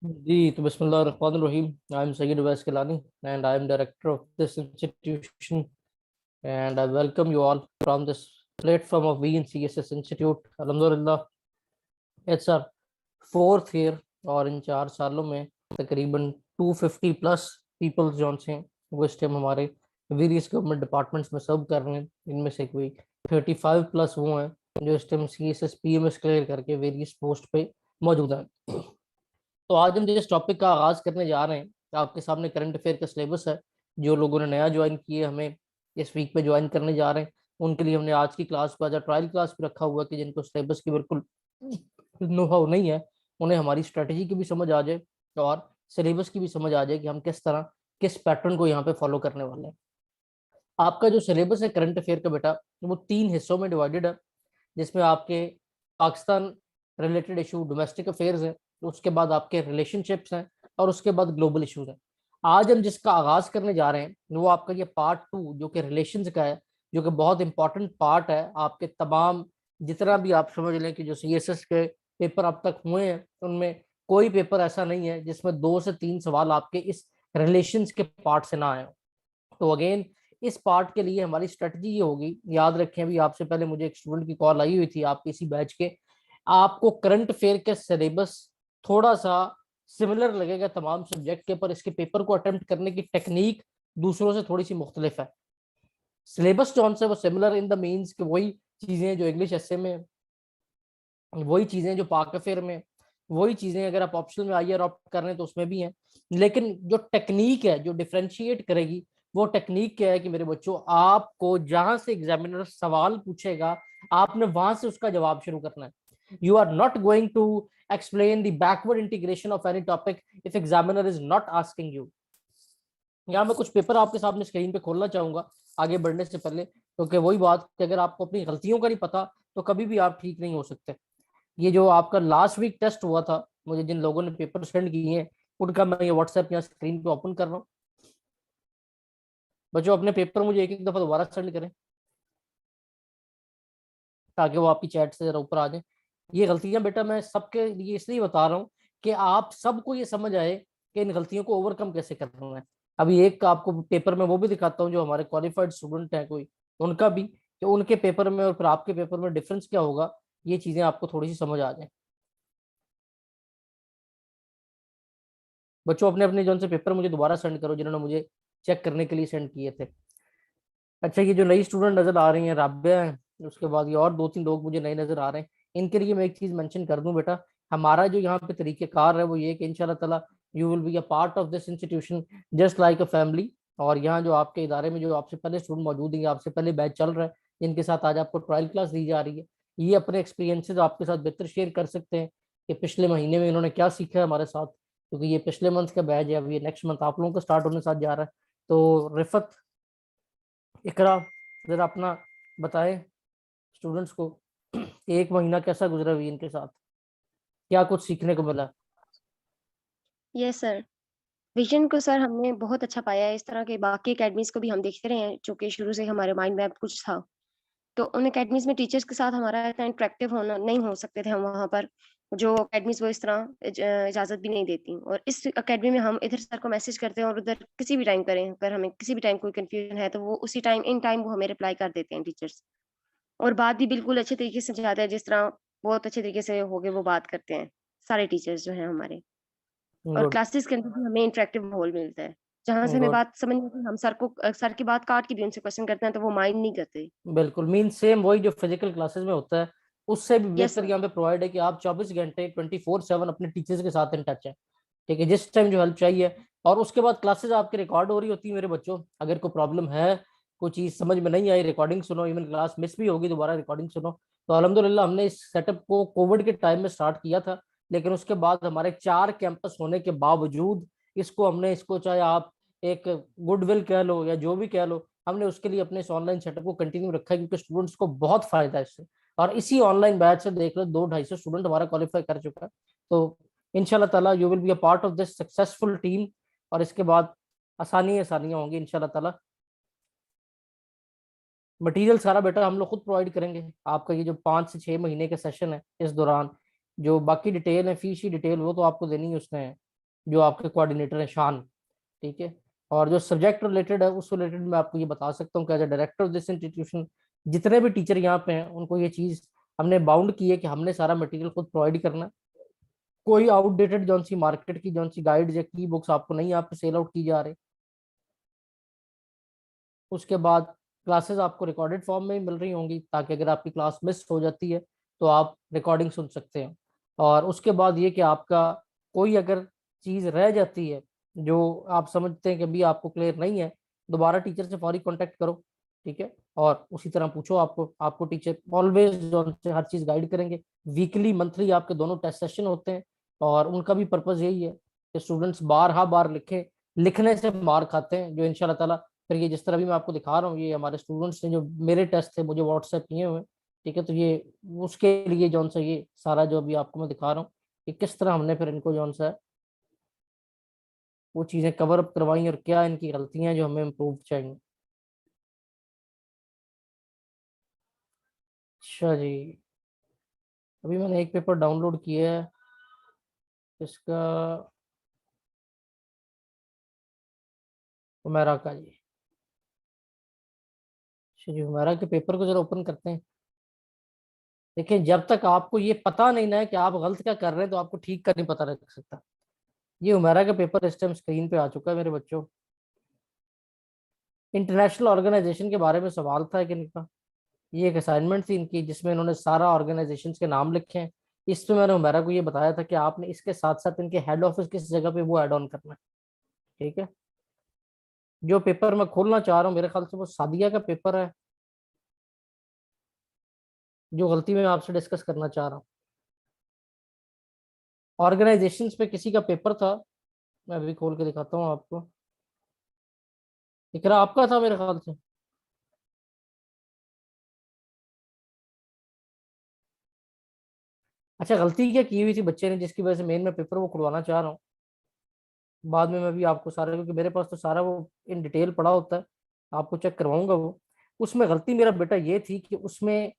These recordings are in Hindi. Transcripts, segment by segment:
जी तो बिस्मिल्लाहिर्रहमानिर्रहीम। I am Saeed Uwais Kilani and I am director of this institution, and I welcome you all from this platform of VNCSS Institute. Alhamdulillah, it's our fourth year और इन 4 सालों में तकरीबन 250 प्लस पीपल जो हैं वो इस टाइम हमारे वेरियस गवर्नमेंट डिपार्टमेंट्स में सर्व कर रहे हैं। इनमें से कोई 35 प्लस वो हैं जो इस टाइम CSS PMS क्लियर करके वेरियस पोस्ट पे मौजूद हैं। तो आज हम जिस टॉपिक का आगाज करने जा रहे हैं, आपके सामने करंट अफेयर का सिलेबस है। जो लोगों ने नया ज्वाइन किए, हमें इस वीक पे ज्वाइन करने जा रहे हैं, उनके लिए हमने आज की क्लास को एज ट्रायल क्लास भी रखा हुआ है कि जिनको सिलेबस की बिल्कुल नो हाउ नहीं है, उन्हें हमारी स्ट्रेटेजी की भी समझ आ जाए और सिलेबस की भी समझ आ जाए कि हम किस तरह किस पैटर्न को यहाँ पे फॉलो करने वाले हैं। आपका जो सिलेबस है करंट अफेयर का बेटा, वो 3 हिस्सों में डिवाइडेड है, जिसमें आपके Pakistan related issue domestic affairs हैं, उसके बाद आपके रिलेशनशिप्स हैं और उसके बाद ग्लोबल इशूज हैं। आज हम जिसका आगाज करने जा रहे हैं वो आपका ये पार्ट 2 जो कि रिलेशंस का है, जो कि बहुत इंपॉर्टेंट पार्ट है। आपके तमाम जितना भी आप समझ लें कि जो CSS के पेपर अब तक हुए हैं उनमें कोई पेपर ऐसा नहीं है जिसमें 2 से 3 सवाल आपके इस रिलेशंस के पार्ट से ना आए। तो अगेन इस पार्ट के लिए हमारी स्ट्रेटजी ये होगी, याद रखें अभी आपसे पहले मुझे एक स्टूडेंट की कॉल आई हुई थी आपके इसी बैच के। आपको करंट अफेयर के सिलेबस थोड़ा सा सिमिलर लगेगा तमाम सब्जेक्ट के, पर इसके पेपर को अटेम्प्ट करने की टेक्निक दूसरों से थोड़ी सी मुख्तलिफ है। सिलेबस जो है वो सिमिलर इन द मीन्स कि वही चीजें जो इंग्लिश एसए में, वही चीजें जो पाक अफेयर में, वही चीजें अगर आप ऑप्शनल में आइए ऑप्ट कर रहे हैं तो उसमें भी हैं। लेकिन जो टेक्निक है जो डिफरेंशिएट करेगी वो टेक्निक क्या है कि मेरे बच्चों, आपको जहां से एग्जामिनर सवाल पूछेगा आपने वहां से उसका जवाब शुरू करना है। You are not going to explain the backward integration of any topic if examiner is not asking you. यहाँ मैं कुछ पेपर आपके सामने स्क्रीन पे खोलना चाहूंगा आगे बढ़ने से पहले, क्योंकि वही बात कि अगर आपको अपनी गलतियों का नहीं पता तो कभी भी आप ठीक नहीं हो सकते। ये जो आपका लास्ट वीक टेस्ट हुआ था, मुझे जिन लोगों ने पेपर सेंड किए हैं उनका मैं ये व्हाट्सएप यहाँ स्क्रीन पे ओपन कर रहा हूँ। बच्चों अपने पेपर मुझे एक एक दफा दोबारा सेंड करें ताकि वो आपकी चैट से जरा ऊपर आ जाए। ये गलतियां बेटा मैं सबके लिए इसलिए बता रहा हूँ कि आप सबको ये समझ आए कि इन गलतियों को ओवरकम कैसे करना है। अभी एक आपको पेपर में वो भी दिखाता हूँ जो हमारे क्वालिफाइड स्टूडेंट हैं कोई, उनका भी, कि उनके पेपर में और फिर आपके पेपर में डिफरेंस क्या होगा, ये चीजें आपको थोड़ी सी समझ आ जाए। बच्चों अपने अपने जो से पेपर मुझे दोबारा सेंड करो जिन्होंने मुझे चेक करने के लिए सेंड किए थे। अच्छा, ये जो नई स्टूडेंट नजर आ रही हैं राबिया है, उसके बाद ये और 2-3 लोग मुझे नए नजर आ रहे हैं। इनके लिए मैं एक चीज मेंशन कर दूं बेटा, हमारा जो यहाँ पे तरीकेकार है वो ये कि इंशाल्लाह ताला you will be a part of this institution just like a family. और यहाँ जो आपके इदारे में जो आपसे पहले स्टूडेंट मौजूद हैं, आपसे पहले बैच चल रहा है, जिनके साथ आज आपको ट्रायल क्लास दी जा रही है, ये अपने एक्सपीरियंसेस आपके साथ बेहतर शेयर कर सकते हैं कि पिछले महीने में इन्होंने क्या सीखा है हमारे साथ, क्योंकि ये पिछले मंथ का बैच है, अभी ये नेक्स्ट मंथ आप लोगों का स्टार्ट होने साथ जा रहा है। तो रिफत, इकरा, जरा अपना बताएं स्टूडेंट्स को कि एक महीना कैसा गुजरा हुई इनके साथ, क्या कुछ सीखने को मिला। Yes sir. विजन को सर हमने बहुत अच्छा पाया है। इस तरह के बाकी एकेडमीज को भी हम देखते रहे हैं, जो कि शुरू से हमारे माइंड में कुछ था। तो उन एकेडमीज में टीचर्स के साथ हमारा इतना इंटरेक्टिव होना नहीं हो सकते थे हम वहाँ पर, जो एकेडमीज वो इस तरह इजाजत भी नहीं देती। और इस एकेडमी में हम इधर सर को मैसेज करते हैं और उधर किसी भी टाइम करें, अगर हमें किसी भी टाइम कोई कंफ्यूजन है तो वो उसी टाइम इन टाइम वो हमें रिप्लाई कर देते हैं टीचर्स। और बात भी बिल्कुल अच्छे तरीके से समझाते हैं, जिस तरह बहुत अच्छे तरीके से हो गए वो बात करते हैं सारे टीचर्स जो हैं हमारे। और गुड। क्लासेस के अंदर भी हमें इंटरेक्टिव माहौल मिलता है, जहाँ से हमें गुड। बात समझ में आती है, हम सर की बात काट के भी उनसे क्वेश्चन करते हैं तो वो माइंड नहीं करते। बिल्कुल मीन सेम वही जो फिजिकल क्लासेस में होता है, उससे भी यस बेहतर सर। यहाँ पे प्रोवाइड है कि आप 24 घंटे 24/7 अपने टीचर्स के साथ इन टच है। ठीक है, जिस टाइम जो हेल्प चाहिए। और उसके बाद क्लासेस आपकी रिकॉर्ड हो रही होती है मेरे बच्चों, अगर कोई प्रॉब्लम है, कोई चीज समझ में नहीं आई, रिकॉर्डिंग सुनो, इवन क्लास मिस भी होगी दोबारा रिकॉर्डिंग सुनो। तो अल्हम्दुलिल्लाह हमने इस सेटअप को कोविड के टाइम में स्टार्ट किया था, लेकिन उसके बाद हमारे 4 कैंपस होने के बावजूद इसको चाहे आप एक गुडविल कह लो या जो भी कह लो, हमने उसके लिए अपने इस ऑनलाइन सेटअप को कंटिन्यू रखा है क्योंकि स्टूडेंट्स को बहुत फायदा है इससे। और इसी ऑनलाइन बैच से देख लो 200-250 स्टूडेंट हमारा क्वालिफाई कर चुका है। तो इंशाल्लाह ताला you will be a part of this successful team. और इसके बाद आसानी आसानियां होंगी इंशाल्लाह ताला। मटेरियल सारा बेटा हम लोग खुद प्रोवाइड करेंगे आपका। ये जो 5 से 6 महीने का सेशन है, इस दौरान जो बाकी डिटेल है, फीस की डिटेल, वो तो आपको देनी है उसने है। जो आपके कोऑर्डिनेटर हैं शान, ठीक है। और जो सब्जेक्ट रिलेटेड है उस रिलेटेड मैं आपको ये बता सकता हूँ कि as a director of this institution जितने भी टीचर यहाँ पे हैं उनको ये चीज़ हमने बाउंड की है कि हमने सारा मटेरियल खुद प्रोवाइड करना है। कोई आउटडेटेड जौन सी मार्केट की जौन सी गाइड्स या की बुक्स आपको नहीं यहाँ पे सेल आउट की जा रही। उसके बाद क्लासेस आपको रिकॉर्डेड फॉर्म में ही मिल रही होंगी, ताकि अगर आपकी क्लास मिस हो जाती है तो आप रिकॉर्डिंग सुन सकते हैं। और उसके बाद ये कि आपका कोई अगर चीज़ रह जाती है जो आप समझते हैं कि अभी आपको क्लियर नहीं है, दोबारा टीचर से फौरी कांटेक्ट करो, ठीक है। और उसी तरह पूछो, आपको आपको टीचर ऑलवेज जो से हर चीज़ गाइड करेंगे। वीकली मंथली आपके दोनों टेस्ट सेशन होते हैं, और उनका भी पर्पज़ यही है कि स्टूडेंट्स बार लिखें। लिखने से मार खाते हैं, जो इंशाल्लाह ताला फिर ये जिस तरह भी मैं आपको दिखा रहा हूँ, ये हमारे स्टूडेंट्स ने जो मेरे टेस्ट थे मुझे व्हाट्सएप किए हुए हैं, ठीक है। तो ये उसके लिए जौन सा ये सारा जो अभी आपको मैं दिखा रहा हूँ कि किस तरह हमने फिर इनको जौन सा है वो चीज़ें कवर अप करवाई और क्या इनकी गलतियां हैं जो हमें इम्प्रूव चाहिए। अच्छा जी, अभी मैंने एक पेपर डाउनलोड किया है इसका, हुमैरा का जी। अच्छा जी, हुमैरा के पेपर को जरा ओपन करते हैं। देखिए, जब तक आपको ये पता नहीं ना है कि आप गलत क्या कर रहे हैं तो आपको ठीक का नहीं पता लग सकता। ये हुमैरा का पेपर इस टाइम स्क्रीन पे आ चुका है मेरे बच्चों। इंटरनेशनल ऑर्गेनाइजेशन के बारे में सवाल था कि इनका, ये एक असाइनमेंट थी इनकी जिसमें इन्होंने सारा ऑर्गेनाइजेशन के नाम लिखे हैं। इसमें मैंने हुमैरा को ये बताया था कि आपने इसके साथ साथ इनके हेड ऑफिस किस जगह पे वो ऐड ऑन करना है, ठीक है। जो पेपर मैं खोलना चाह रहा हूँ मेरे ख्याल से वो सादिया का पेपर है, जो गलती मैं आपसे डिस्कस करना चाह रहा हूँ। ऑर्गेनाइजेशन पे किसी का पेपर था, मैं अभी खोल के दिखाता हूँ आपको। इकरा आपका था मेरे ख्याल से। अच्छा, गलती क्या की हुई थी बच्चे ने जिसकी वजह से मेन मैं पेपर वो खुलवाना चाह रहा हूँ। बाद में मैं भी आपको सारा, क्योंकि मेरे पास तो सारा वो इन डिटेल पड़ा होता है, आपको चेक करवाऊंगा वो। उसमें गलती मेरा बेटा ये थी कि उसमें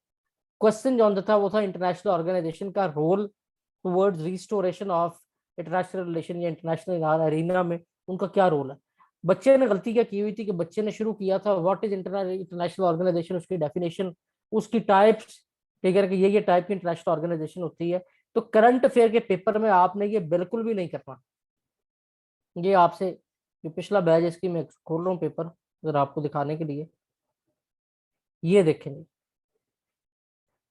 क्वेश्चन जो था वो था इंटरनेशनल ऑर्गेनाइजेशन का role towards restoration of international relation या इंटरनेशनल अरीना में उनका क्या रोल है। बच्चे ने गलती क्या की हुई थी कि बच्चे ने शुरू किया था व्हाट इज इंटरनेशनल ऑर्गेनाइजेशन, उसकी डेफिनेशन, उसकी टाइप्स, ठीक है, कि ये टाइप की इंटरनेशनल ऑर्गेनाइजेशन होती है। तो करंट अफेयर के पेपर में आपने ये बिल्कुल भी नहीं करना। ये आपसे जो पिछला बैच इसकी मैं खोल रहा हूँ पेपर अगर आपको दिखाने के लिए, ये देखेंगे।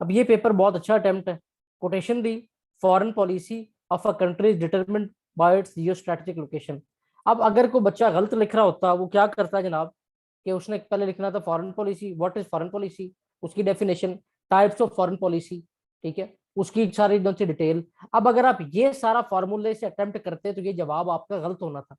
अब ये पेपर बहुत अच्छा अटेम्प्ट है। Quotation the, foreign policy of a country is determined by its geo strategic location. अब अगर कोई बच्चा गलत लिख रहा होता वो क्या करता है जनाब, कि उसने पहले लिखना था foreign policy, what is foreign policy, उसकी definition, types of foreign policy, ठीक है, उसकी सारी एकदम से डिटेल। अब अगर आप ये सारा फॉर्मूले से अटेम्प्ट करते तो ये जवाब आपका गलत होना था।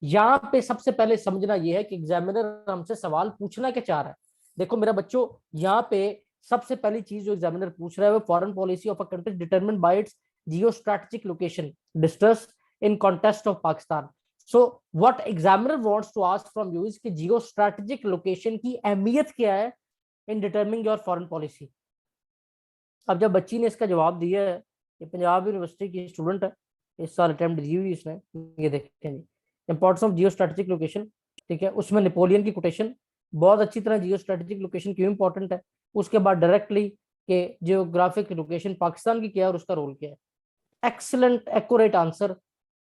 यहाँ पे सबसे पहले समझना यह है कि एग्जामिनर हमसे सवाल पूछना क्या चाह रहा है। देखो मेरा बच्चों, यहाँ पे सबसे पहली चीज जो एग्जामिनर पूछ रहा है वो foreign policy of a country determined by its geo strategic location distress in contest of Pakistan. So what examiner wants to ask from you is कि जियो स्ट्रेटेजिक लोकेशन की अहमियत क्या है in determining your foreign policy. अब जब बच्ची ने इसका जवाब दिया है, ये पंजाब यूनिवर्सिटी की स्टूडेंट है, इस साल अटेम्प्ट दी हुई इसने, ये देखें जी, importance of geo strategic location, ठीक है। उसमें नेपोलियन की कोटेशन बहुत अच्छी तरह, जियो स्ट्रेटेजिक लोकेशन क्यों इंपॉर्टेंट है। उसके बाद डायरेक्टली के जियोग्राफिक लोकेशन पाकिस्तान की क्या है और उसका रोल क्या है। एक्सलेंट एक्यूरेट आंसर,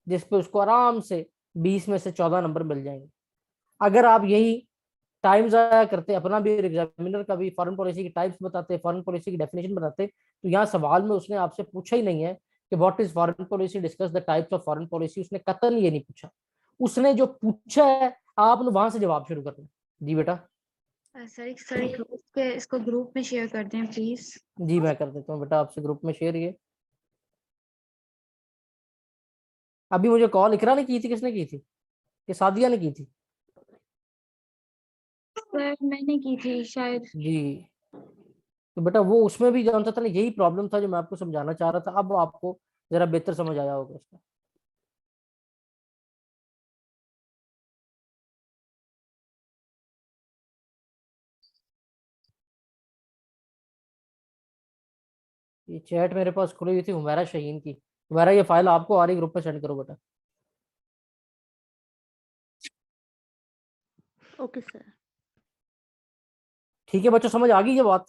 जिसपे उसको आराम से 20 में से 14 नंबर मिल जाएंगे। अगर आप यही टाइम ज़ाया करते, अपना भी एग्जामिनर का भी फॉरेन पॉलिसी की टाइप्स बताते, फॉरेन पॉलिसी की डेफिनेशन बताते, तो यहाँ सवाल में उसने आपसे पूछा ही नहीं है कि what is foreign policy, discuss the types of foreign policy, उसने कतन ये नहीं पूछा। उसने जो पूछा है आपने वहां से जवाब शुरू करना। जी बेटा। सर इसको ग्रुप में शेयर कर दें प्लीज। जी मैं कर देता हूँ बेटा आपसे ग्रुप में शेयर। ये अभी मुझे कॉल इकरा ने की थी, किसने की थी, कि सादिया ने की थी? सर मैंने की थी शायद। जी, तो बेटा वो उसमें भी जानता था ना, यही प्रॉब्लम था जो मैं आपको समझाना चाह रहा था। अब आपको जरा बेहतर समझ आया होगा इसका। ये चैट मेरे पास खुली हुई थी हुमैरा शहीन की। हुमैरा ये फाइल आपको आ रही, ग्रुप पे सेंड करो बेटा। Okay sir. ठीक है बच्चों, समझ आ गई ये बात?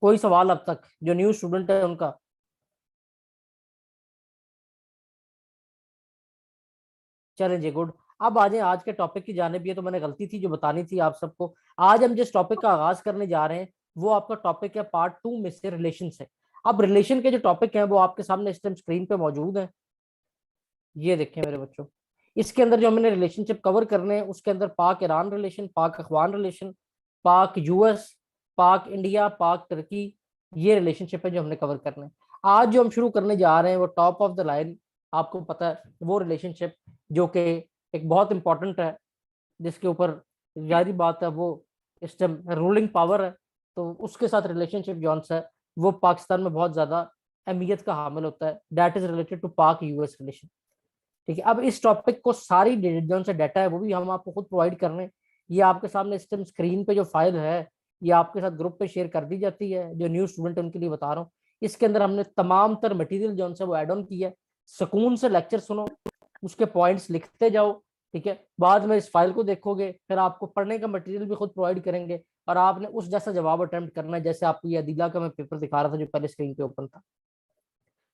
कोई सवाल अब तक जो न्यू स्टूडेंट है उनका? चलें जी, गुड। अब आ जाए आज के टॉपिक की जानिब। ये तो मैंने गलती थी जो बतानी थी आप सबको। आज हम जिस टॉपिक का आगाज करने जा रहे हैं वो आपका टॉपिक है पार्ट 2 में से रिलेशन से। अब रिलेशन के जो टॉपिक हैं वो आपके सामने इस टाइम स्क्रीन पे मौजूद है। ये देखें मेरे बच्चों, इसके अंदर जो हमने रिलेशनशिप कवर करने हैं उसके अंदर पाक ईरान रिलेशन, पाक अफगान रिलेशन, पाक यूएस, पाक इंडिया, पाक तुर्की, ये रिलेशनशिप है जो हमने कवर करने हैं। आज जो हम शुरू करने जा रहे हैं वो टॉप ऑफ द लाइन, आपको पता है वो रिलेशनशिप जो कि एक बहुत इंपॉर्टेंट है, जिसके ऊपर जारी बात है वो इस टाइम रूलिंग पावर है। तो उसके साथ रिलेशनशिप जौन सा है वो पाकिस्तान में बहुत ज्यादा अहमियत का हामिल होता है। दैट इज रिलेटेड टू पाक यूएस रिलेशन। ठीक है, अब इस टॉपिक को सारी जौन सा डाटा है वो भी हम आपको खुद प्रोवाइड कर रहे हैं। ये आपके सामने इस टाइम स्क्रीन पे जो फाइल है ये आपके साथ ग्रुप पे शेयर कर दी जाती है। जो न्यू स्टूडेंट है उनके लिए बता रहा हूँ, इसके अंदर हमने तमाम तर मटेरियल जो सा वो ऐड ऑन किया है। सुकून से लेक्चर सुनो, उसके पॉइंट्स लिखते जाओ। ठीक है, बाद में इस फाइल को देखोगे, फिर आपको पढ़ने का मटेरियल भी खुद प्रोवाइड करेंगे और आपने उस जैसा जवाब अटेम्प्ट करना है जैसे आपको ये अदीला का मैं पेपर दिखा रहा था जो पहले स्क्रीन पे ओपन था।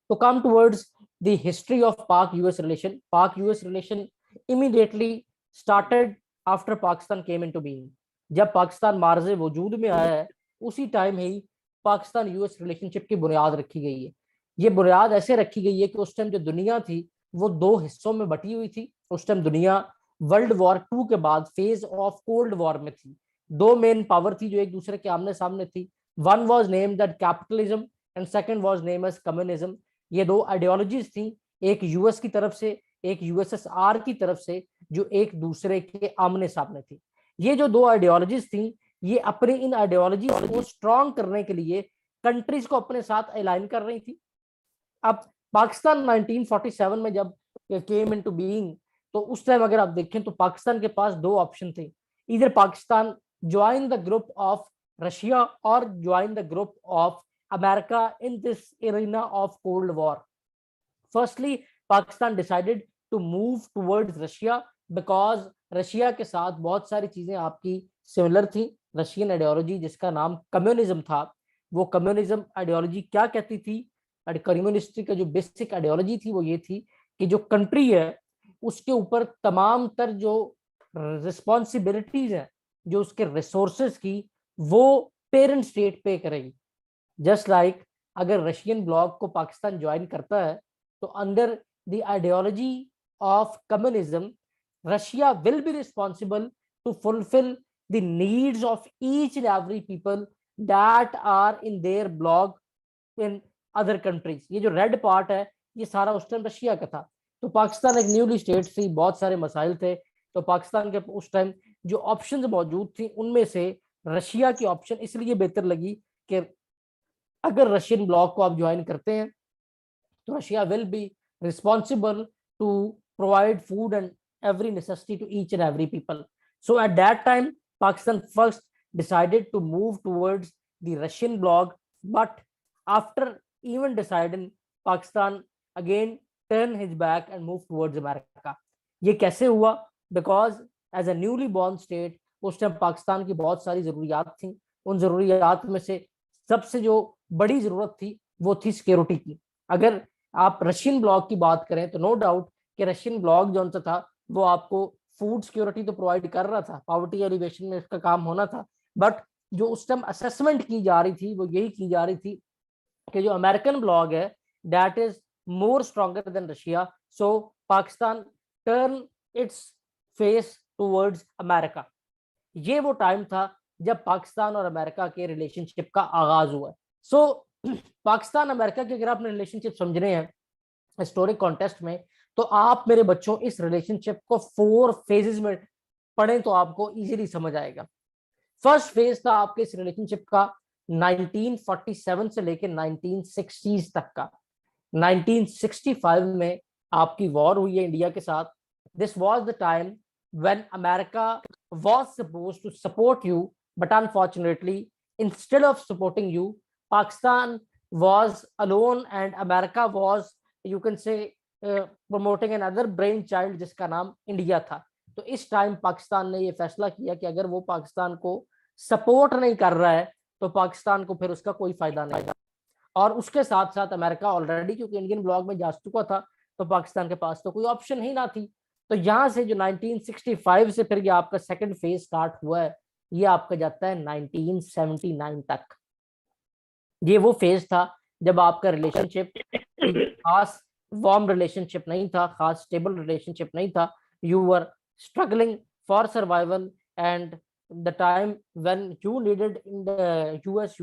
तो come towards the history of Pak-US relation. Pak-US relation immediately started after Pakistan came into being. जब पाकिस्तान मार्ज़े वजूद में आया है उसी टाइम ही पाकिस्तान यूएस रिलेशनशिप की बुनियाद रखी गई है। ये बुनियाद ऐसे रखी गई है कि उस टाइम जो दुनिया थी वो दो हिस्सों में बटी हुई थी। उस टाइम दुनिया वर्ल्ड वॉर 2 के बाद फेज ऑफ कोल्ड वॉर में थी। दो मेन पावर थी जो एक दूसरे के आमने सामने थी। One was named that capitalism and second was name as communism. ये दो आइडियोलॉजीज थी, एक यूएस की तरफ से एक यूएसएसआर की तरफ से, जो एक दूसरे के आमने सामने थी। ये जो दो आइडियोलॉजीज थी ये अपनी इन आइडियोलॉजी को स्ट्रॉन्ग करने के लिए कंट्रीज को अपने साथ अलाइन कर रही थी। अब पाकिस्तान 1947 में जब केम इनटू बीइंग, तो उस टाइम अगर आप देखें तो पाकिस्तान के पास दो ऑप्शन थे। इधर Pakistan join the group of Russia और join the group of America in this arena of Cold War. Firstly, Pakistan decided to move towards Russia because Russia के साथ बहुत सारी चीजें आपकी सिमिलर थी। रशियन आइडियोलॉजी जिसका नाम कम्युनिज्म था, वो कम्युनिज्म आइडियोलॉजी क्या कहती थी? कम्युनिस्ट का जो बेसिक आइडियोलॉजी थी वो ये थी कि जो कंट्री है उसके ऊपर तमाम तर जो रिस्पॉन्सिबिलिटीज हैं, जो उसके रिसोर्सेज की, वो पेरेंट स्टेट पे करेगी। जस्ट लाइक अगर रशियन ब्लॉक को पाकिस्तान ज्वाइन करता है तो under the ideology of communism Russia will be responsible to fulfil the needs of each and every people that are in their bloc in other countries. ये जो रेड पार्ट है ये सारा उस टाइम रशिया का था। तो पाकिस्तान एक न्यूली स्टेट थी, बहुत सारे मसाइल थे, तो पाकिस्तान के उस टाइम जो ऑप्शंस मौजूद थी उनमें से रशिया की ऑप्शन इसलिए बेहतर लगी कि अगर रशियन ब्लॉक को आप ज्वाइन करते हैं तो Russia will be responsible to provide food and every necessity to each and every people. So at that time Pakistan first decided to move towards the Russian bloc, but after even deciding, Pakistan again turned his back and moved towards America. ये कैसे हुआ? Because as a newly born state उस टाइम पाकिस्तान की बहुत सारी जरूरियात थी। उन जरूरियात में से सबसे जो बड़ी जरूरत थी वो थी सिक्योरिटी की। अगर आप रशियन ब्लॉक की बात करें तो नो डाउट कि रशियन ब्लॉक जो था वो आपको फूड सिक्योरिटी तो प्रोवाइड कर रहा था, पॉवर्टी एलिवेशन में इसका काम होना था, बट जो उस टाइम असेसमेंट की जा रही थी वो यही की जा रही थी कि जो अमेरिकन ब्लॉक है that is more stronger than Russia, so Pakistan turn its face towards America. ये वो टाइम था जब पाकिस्तान और अमेरिका के रिलेशनशिप का आगाज हुआ। सो पाकिस्तान अमेरिका के अगर आपने रिलेशनशिप समझने हैं हिस्टोरिक कॉन्टेक्स्ट में, तो आप मेरे बच्चों इस रिलेशनशिप को 4 फेजेस में पढ़ें तो आपको इजीली समझ आएगा। फर्स्ट फेज था आपके इस रिलेशनशिप का 1947 से लेकर 1960s तक का। 1965 में आपकी वॉर हुई है इंडिया के साथ। This was the time when America was supposed to support you, but unfortunately instead of supporting you, Pakistan was alone and America was, you can say, promoting an other brain child जिसका नाम इंडिया था। तो इस टाइम पाकिस्तान ने ये फैसला किया कि अगर वो पाकिस्तान को सपोर्ट नहीं कर रहा है तो पाकिस्तान को फिर उसका कोई फायदा नहीं है। और उसके साथ साथ अमेरिका ऑलरेडी क्योंकि इंडियन ब्लॉक में जा चुका था तो पाकिस्तान के पास तो कोई ऑप्शन ही ना थी। तो यहाँ से जो 1965 से फिर ये आपका सेकंड फेज स्टार्ट हुआ है, ये आपका जाता है 1979 तक। ये वो फेज था जब आपका रिलेशनशिप खास वार्म रिलेशनशिप नहीं था, खास स्टेबल रिलेशनशिप नहीं था। You were struggling for survival and the time when you needed in the US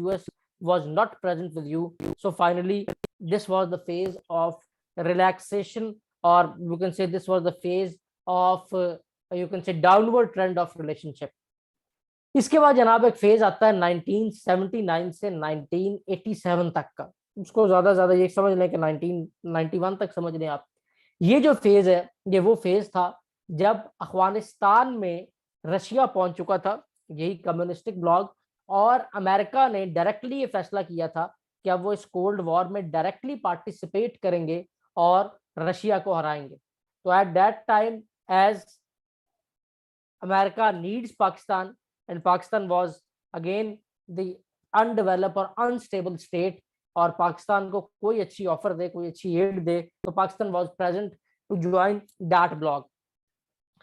was not present with you. So finally this was the phase of relaxation, or you can say this was the phase of you can say downward trend of relationship. इसके बाद जनाब एक फेज आता है 1979 से 1987 तक का। उसको ज्यादा ये समझ लें कि 1991 तक समझ लें आप। ये जो फेज है ये वो फेज था जब अफगानिस्तान में रशिया पहुंच चुका था, यही कम्युनिस्टिक ब्लॉक, और अमेरिका ने डायरेक्टली ये फैसला किया था कि अब वो इस कोल्ड वॉर में डायरेक्टली पार्टिसिपेट करेंगे और रशिया को हराएंगे। तो at that time as America needs Pakistan and Pakistan was again the undeveloped और अनस्टेबल स्टेट, और पाकिस्तान को कोई अच्छी ऑफर दे, कोई अच्छी एड दे, तो Pakistan was present to join that bloc.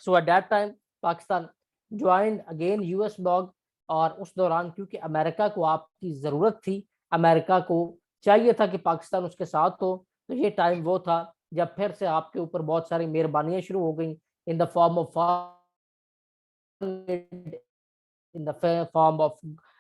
So at that time Pakistan joined again US bloc, और उस दौरान क्योंकि अमेरिका को आपकी जरूरत थी, अमेरिका को चाहिए था कि पाकिस्तान उसके साथ हो, तो ये टाइम वो था जब फिर से आपके ऊपर बहुत सारी मेहरबानियां शुरू हो गई in the form of in the form of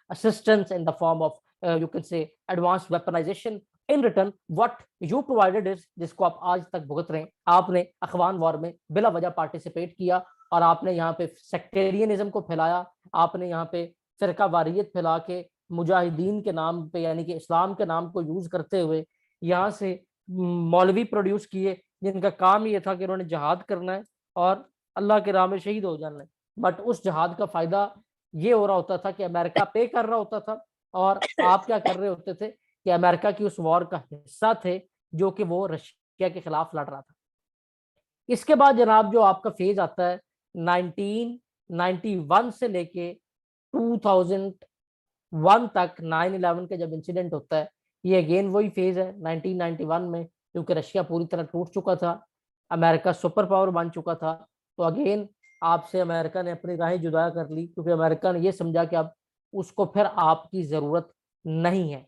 assistance, in the form of you can say advanced weaponization. In return what you provided is, जिसको आप आज तक भुगत रहे हैं, आपने अफगान वॉर में बिला वजह पार्टिसिपेट किया और आपने यहाँ पे सेक्टेरियनिज्म को फैलाया, आपने यहाँ पे फिरका वारियत फैला के मुजाहिदीन के नाम पे यानी कि इस्लाम के नाम को यूज करते हुए यहाँ से मौलवी प्रोड्यूस किए जिनका काम ये था कि उन्होंने जहाद करना है और अल्लाह के राह में शहीद हो जाना है। बट उस जहाद का फायदा ये हो रहा होता था कि अमेरिका पे कर रहा होता था, और आप क्या कर रहे होते थे कि अमेरिका की उस वॉर का हिस्सा थे जो कि वो रशिया के खिलाफ लड़ रहा था। इसके बाद जनाब जो आपका फेज आता है 1991 से लेके 2001 तक, 9/11 का जब इंसिडेंट होता है, ये अगेन वही फेज है 1991 में, क्योंकि रशिया पूरी तरह टूट चुका था, अमेरिका सुपर पावर बन चुका था। तो अगेन आपसे अमेरिका ने अपनी राहें जुदा कर ली, क्योंकि अमेरिका ने ये समझा कि अब उसको फिर आपकी ज़रूरत नहीं है।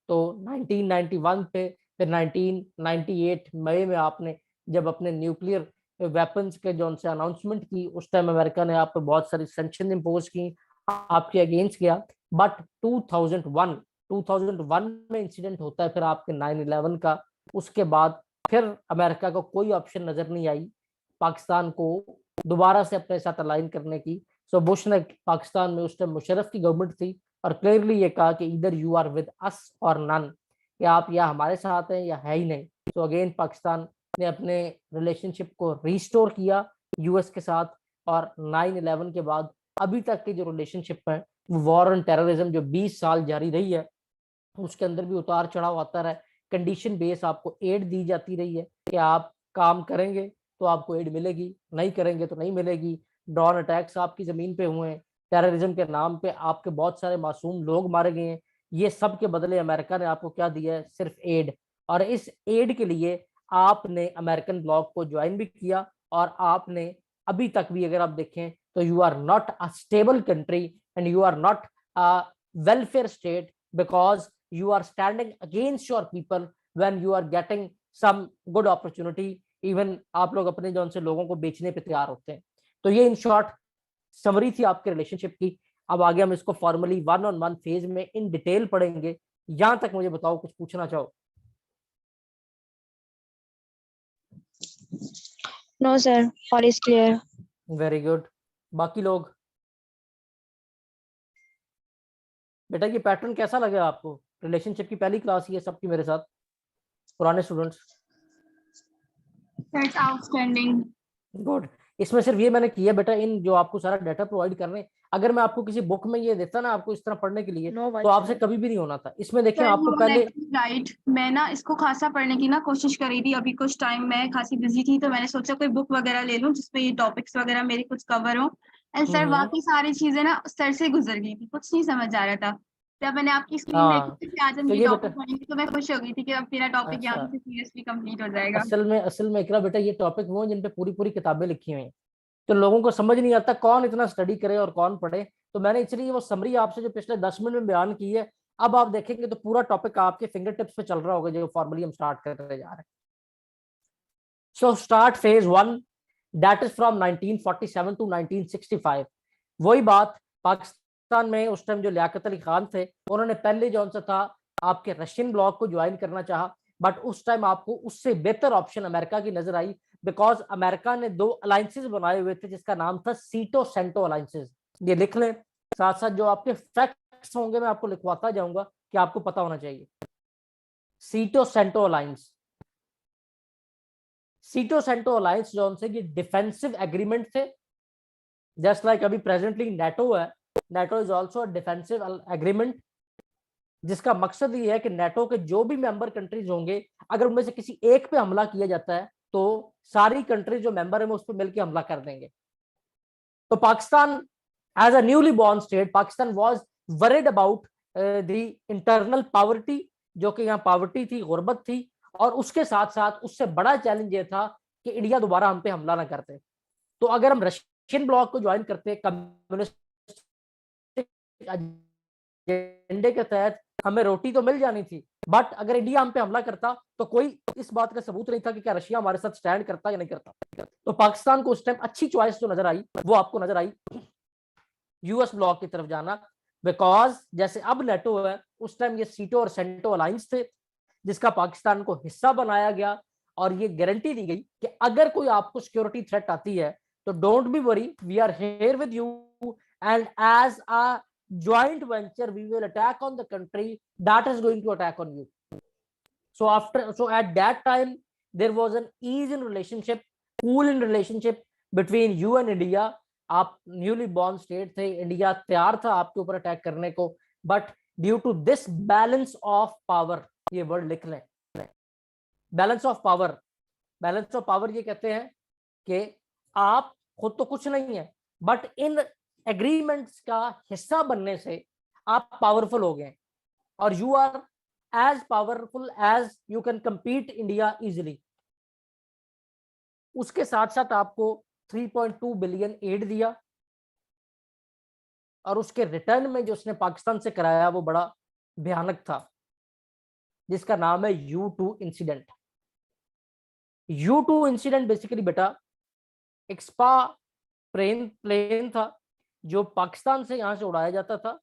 तो 1991 पे फिर 1998 मई में आपने जब अपने न्यूक्लियर वेपन्स के जो उनसे अनाउंसमेंट की, उस टाइम अमेरिका ने आप पे बहुत सारी सैंक्शन इम्पोज की, आपके अगेंस्ट किया। बट 2001 में इंसिडेंट होता है फिर आपके 9/11 का। उसके बाद फिर अमेरिका को कोई ऑप्शन नजर नहीं आई पाकिस्तान को दोबारा से अपने साथ अलाइन करने की। सो बुश ने पाकिस्तान में उस टाइम मुशर्रफ की गवर्नमेंट थी और क्लियरली ये कहा कि इधर यू आर विद अस और नन, कि आप या हमारे साथ हैं या है ही नहीं। तो अगेन पाकिस्तान ने अपने रिलेशनशिप को रिस्टोर किया यूएस के साथ, और 9/11 के बाद अभी तक की जो रिलेशनशिप है वो वॉर एंड टेररिज्म जो 20 साल जारी रही है, उसके अंदर भी उतार चढ़ाव आता रहा है। कंडीशन बेस आपको एड दी जाती रही है कि आप काम करेंगे तो आपको एड मिलेगी, नहीं करेंगे तो नहीं मिलेगी। ड्रोन अटैक्स आपकी जमीन पे हुए हैं, टेररिज्म के नाम पे आपके बहुत सारे मासूम लोग मारे गए हैं। ये सब के बदले अमेरिका ने आपको क्या दिया है? सिर्फ एड। और इस एड के लिए आपने अमेरिकन ब्लॉक को ज्वाइन भी किया, और आपने अभी तक भी अगर आप देखें तो you are not a stable country and you are not a welfare state, because you are standing against your people when you are getting some good opportunity, even आप लोग अपने जो उनसे लोगों को बेचने पे तैयार होते हैं। तो ये इन शॉर्ट समरी थी आपके रिलेशनशिप की। अब आगे हम इसको फॉर्मली 1-on-1 फेज में इन डिटेल पढ़ेंगे। यहां तक मुझे बताओ, कुछ पूछना चाहो? No sir, all is clear. Very good. बाकी लोग बेटा ये पैटर्न कैसा लगा आपको? रिलेशनशिप की पहली क्लास ही है सबकी मेरे साथ, पुराने स्टूडेंट्स। That's outstanding. गुड। इसमें सिर्फ ये मैंने किया बेटा, इन जो आपको सारा डाटा प्रोवाइड कर रहे हैं, अगर मैं आपको किसी बुक में ये देता ना आपको इस तरह पढ़ने के लिए, तो आपसे कभी भी नहीं होना था। इसमें देखिए आपको पहले राइट, मैं ना इसको खासा पढ़ने की ना कोशिश करी थी, अभी कुछ टाइम मैं खासी बिजी थी तो मैंने सोचा कोई बुक वगैरह ले लूं जिसपे ये टॉपिक्स वगैरह मेरे कुछ कवर हो। एंड सर बाकी सारी चीजें ना सर से गुजर गई थी, कुछ नहीं समझ आ रहा था। जब मैंने आपकी स्क्रीन देखी हाँ कि आज हम तो ये ये टॉपिक बेटा, पढ़ेंगे तो मैं खुश हो गई थी कि अब मेरा टॉपिक यहाँ अच्छा से सीरियसली कंप्लीट हो जाएगा। असल में इकरा बेटा, ये टॉपिक वो हैं जिन पे पूरी पूरी किताबें लिखी हुई हैं, तो लोगों को समझ नहीं आता कौन इतना स्टडी करे और कौन पढ़े। तो मैंने इसलिए वो समरी आपसे जो पिछले 10 मिनट में बयान की है, अब आप देखेंगे तो पूरा टॉपिक आपके फिंगर टिप्स पे चल रहा होगा जो फॉर्मली हम स्टार्ट करने जा रहे हैं। So start phase 1, that is from 1947 to 1965। वही बात, पाकिस्तान में उस टाइम जो लियाकत अली खान थे, उन्होंने पहले जो सा था आपके रशियन ब्लॉक को ज्वाइन करना चाहा, बट उस टाइम आपको उससे बेहतर ऑप्शन अमेरिका की नजर आई, बिकॉज अमेरिका ने 2 अलायंसेस बनाए हुए थे जिसका नाम था सीटो सेंटो अलायंसेस। ये लिख लें, साथ साथ जो आपके फैक्ट्स होंगे मैं आपको लिखवाता जाऊंगा कि आपको पता होना चाहिए। सीटो सेंटो अलायंस, सीटो सेंटो अलायंस जो उनसे ये डिफेंसिव एग्रीमेंट थे, जस्ट लाइक अभी प्रेजेंटली नेटो है, NATO is also a defensive agreement, जिसका मकसद ये है कि नेटो के जो भी मेंबर कंट्रीज होंगे, अगर उनमें से किसी एक पे हमला किया जाता है तो सारी कंट्रीज जो मेंबर है वो उस पर मिलकर हमला कर देंगे। तो Pakistan as a newly born state, Pakistan was worried about the internal poverty, जो कि यहाँ पॉवर्टी थी, गुर्बत थी, और उसके साथ साथ उससे बड़ा चैलेंज ये था कि इंडिया दोबारा हम पे हमला ना करते। तो अगर हम रशियन ब्लॉक को ज्वाइन करते कम्युनिस्ट एजेंडे के तहत, हमें रोटी तो मिल जानी थी, बट अगर इंडिया हम पे हमला करता तो कोई इस बात का सबूत नहीं था कि क्या रशिया हमारे साथ स्टैंड करता या नहीं करता। तो पाकिस्तान को उस टाइम अच्छी चॉइस जो नजर आई वो आपको नजर आई यूएस ब्लॉक की तरफ जाना, बिकॉज जैसे अब नेटो है, उस टाइम ये सीटो और सेंटो अलायंस थे जिसका पाकिस्तान को हिस्सा बनाया गया, और ये गारंटी दी गई कि अगर कोई आपको सिक्योरिटी थ्रेट आती है तो don't be worry, we are here with you, and as a joint venture we will attack on the country that is going to attack on you. So at that time there was an ease in relationship, cool in relationship between you and India. आप न्यूली बॉर्न स्टेट थे, इंडिया तैयार था आपके ऊपर अटैक करने को, but due to this balance of power, ये वर्ड लिख लें, balance of power, balance of power ये कहते हैं कि आप खुद तो कुछ नहीं है, बट इन एग्रीमेंट्स का हिस्सा बनने से आप पावरफुल हो गए, और you are as powerful as you can compete India easily. उसके साथ साथ आपको 3.2 बिलियन एड दिया, और उसके रिटर्न में जो उसने पाकिस्तान से कराया वो बड़ा भयानक था, जिसका नाम है U2 incident. U2 incident basically बेटा एक स्पा प्लेन था जो पाकिस्तान से यहां से उड़ाया जाता था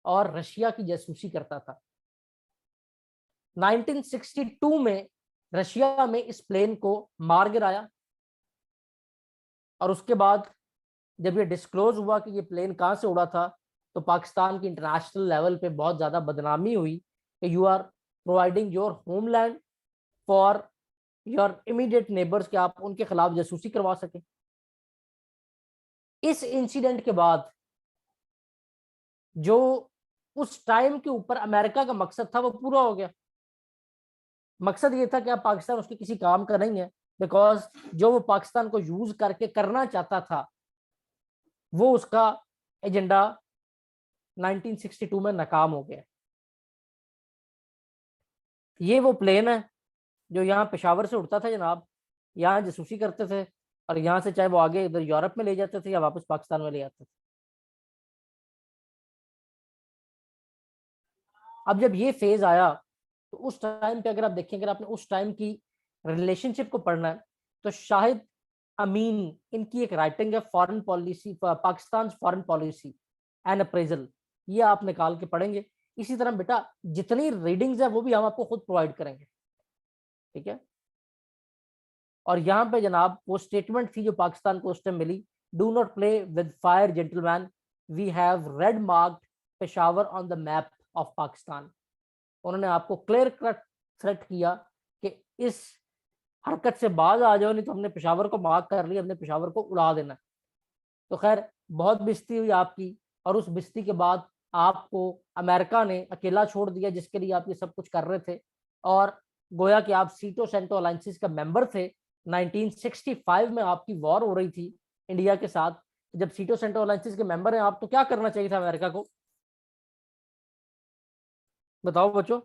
और रशिया की जासूसी करता था। 1962 में रशिया में इस प्लेन को मार गिराया, और उसके बाद जब ये डिस्क्लोज हुआ कि ये प्लेन कहां से उड़ा था, तो पाकिस्तान की इंटरनेशनल लेवल पे बहुत ज्यादा बदनामी हुई कि you are providing your homeland for your immediate neighbours, कि आप उनके खिलाफ जासूसी करवा सके। इस इंसिडेंट के बाद जो उस टाइम के ऊपर अमेरिका का मकसद था वो पूरा हो गया। मकसद ये था कि अब पाकिस्तान उसके किसी काम का नहीं है, बिकॉज जो वो पाकिस्तान को यूज करके करना चाहता था वो उसका एजेंडा 1962 में नाकाम हो गया। ये वो प्लेन है जो यहाँ पेशावर से उड़ता था जनाब, यहाँ जासूसी करते थे, और यहाँ से चाहे वो आगे इधर यूरोप में ले जाते थे या वापस पाकिस्तान में ले आते थे। अब जब ये फेज आया तो उस टाइम पे अगर आप देखें, अगर आपने उस टाइम की रिलेशनशिप को पढ़ना है तो शाहिद अमीन इनकी एक राइटिंग है, foreign policy, Pakistan foreign policy and appraisal, ये आप निकाल के पढ़ेंगे। इसी तरह बेटा जितनी रीडिंग्स है वो भी हम आपको खुद प्रोवाइड करेंगे, ठीक है। और यहाँ पे जनाब वो स्टेटमेंट थी जो पाकिस्तान को उस टाइम मिली, do not play with fire gentleman, we have red marked Peshawar on the map of Pakistan. उन्होंने आपको क्लियर कट थ्रेट किया कि इस हरकत से बाज आ जाओ, नहीं तो हमने पेशावर को मार्क कर लिया, हमने पेशावर को उड़ा देना। तो खैर बहुत बेइज्जती हुई आपकी, और उस बेइज्जती के बाद आपको अमेरिका ने अकेला छोड़ दिया, जिसके लिए आप ये सब कुछ कर रहे थे। और गोया कि आप सीटो सेंटो अलायंसेस का मेंबर थे। 1965 में आपकी वॉर हो रही थी इंडिया के साथ। जब सीटो सेंटो अलायंसेस के मेंबर हैं आप, तो क्या करना चाहिए था अमेरिका को? बताओ बच्चों।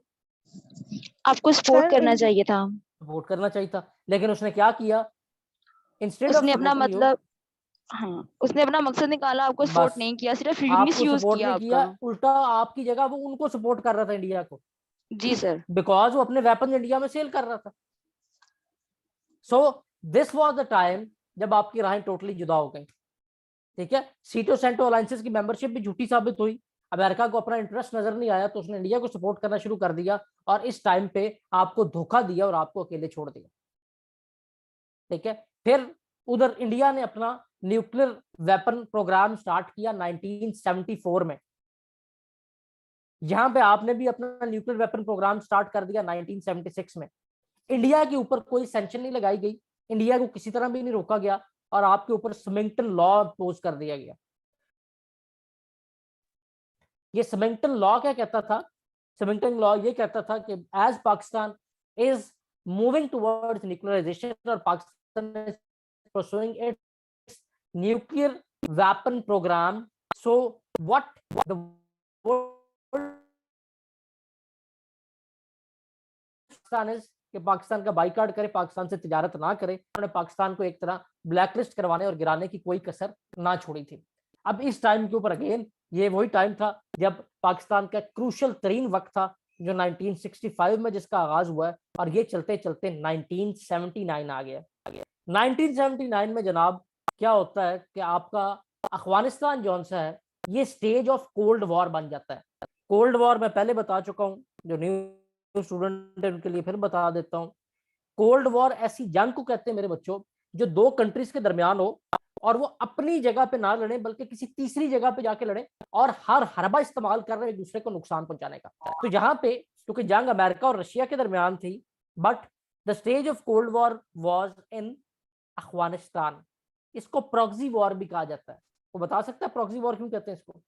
आपको सपोर्ट सर करना चाहिए था। वोट करना चाहिए था, लेकिन उसने क्या किया? इंस्टेड ऑफ उसने अपना सपोर्टिंग यू, मतलब, हाँ, उसने अपना मकसद निकाला, आपको सपोर्ट बस नहीं किया, सिर्फ मिस आपको यूज सपोर्ट किया नहीं किया, आपका। उल्टा आपकी जगह वो उनको सपोर्ट कर रहा था, इंडिया को, जी सर। बिकॉज वो अपने वेपन इंडिया में सेल कर रहा था। सो दिस वाज द टाइम जब आपकी राहें टोटली जुदा हो गई। ठीक है, सीटो सेंटो अलायंसेस की मेंबरशिप भी झूठी साबित हुई। अमेरिका को अपना इंटरेस्ट नजर नहीं आया, तो उसने इंडिया को सपोर्ट करना शुरू कर दिया, और इस टाइम पे आपको धोखा दिया और आपको अकेले छोड़ दिया। ठीक है, फिर उधर इंडिया ने अपना न्यूक्लियर वेपन प्रोग्राम स्टार्ट किया 1974 में। यहां पे आपने भी अपना न्यूक्लियर वेपन प्रोग्राम स्टार्ट कर दिया 1976 में। इंडिया के ऊपर कोई सैंक्शन नहीं लगाई गई, इंडिया को किसी तरह भी नहीं रोका गया, और आपके ऊपर स्मिंगटन लॉ इम्पोज कर दिया गया। ये स्मिंगटन लॉ क्या कहता था? स्मिंगटन लॉ ये कहता था कि as Pakistan is moving towards nuclearization, और Pakistan is pursuing its nuclear weapon program, so what the Pakistan is कि पाकिस्तान का बाइकाट करे, पाकिस्तान से तिजारत ना करे। उन्होंने पाकिस्तान को एक तरह ब्लैकलिस्ट करवाने और गिराने की कोई कसर ना छोड़ी थी। अब इस टाइम के ऊपर अगेन ये वही टाइम था जब पाकिस्तान का क्रूशल तरीन वक्त था, जो 1965 में जिसका आगाज हुआ है, और ये चलते चलते 1979 आ गया। 1979 में जनाब क्या होता है कि आपका अफगानिस्तान जौन सा है, ये स्टेज ऑफ कोल्ड वॉर बन जाता है। कोल्ड वॉर मैं पहले बता चुका हूँ, जो न्यू स्टूडेंट है उनके लिए फिर बता देता हूँ। कोल्ड वॉर ऐसी जंग को कहते हैं मेरे बच्चों, जो दो कंट्रीज के दरमियान हो, और वो अपनी जगह पे ना लड़े बल्कि किसी तीसरी जगह पे जाके लड़े, और हर हरबा इस्तेमाल कर रहे एक दूसरे को नुकसान पहुंचाने का। तो यहाँ पे क्योंकि जंग अमेरिका और रशिया के दरमियान थी, but the stage of cold war was in Afghanistan. इसको प्रॉक्सी वॉर भी कहा जाता है। वो बता सकता है प्रॉक्सी वॉर क्यों कहते हैं इसको?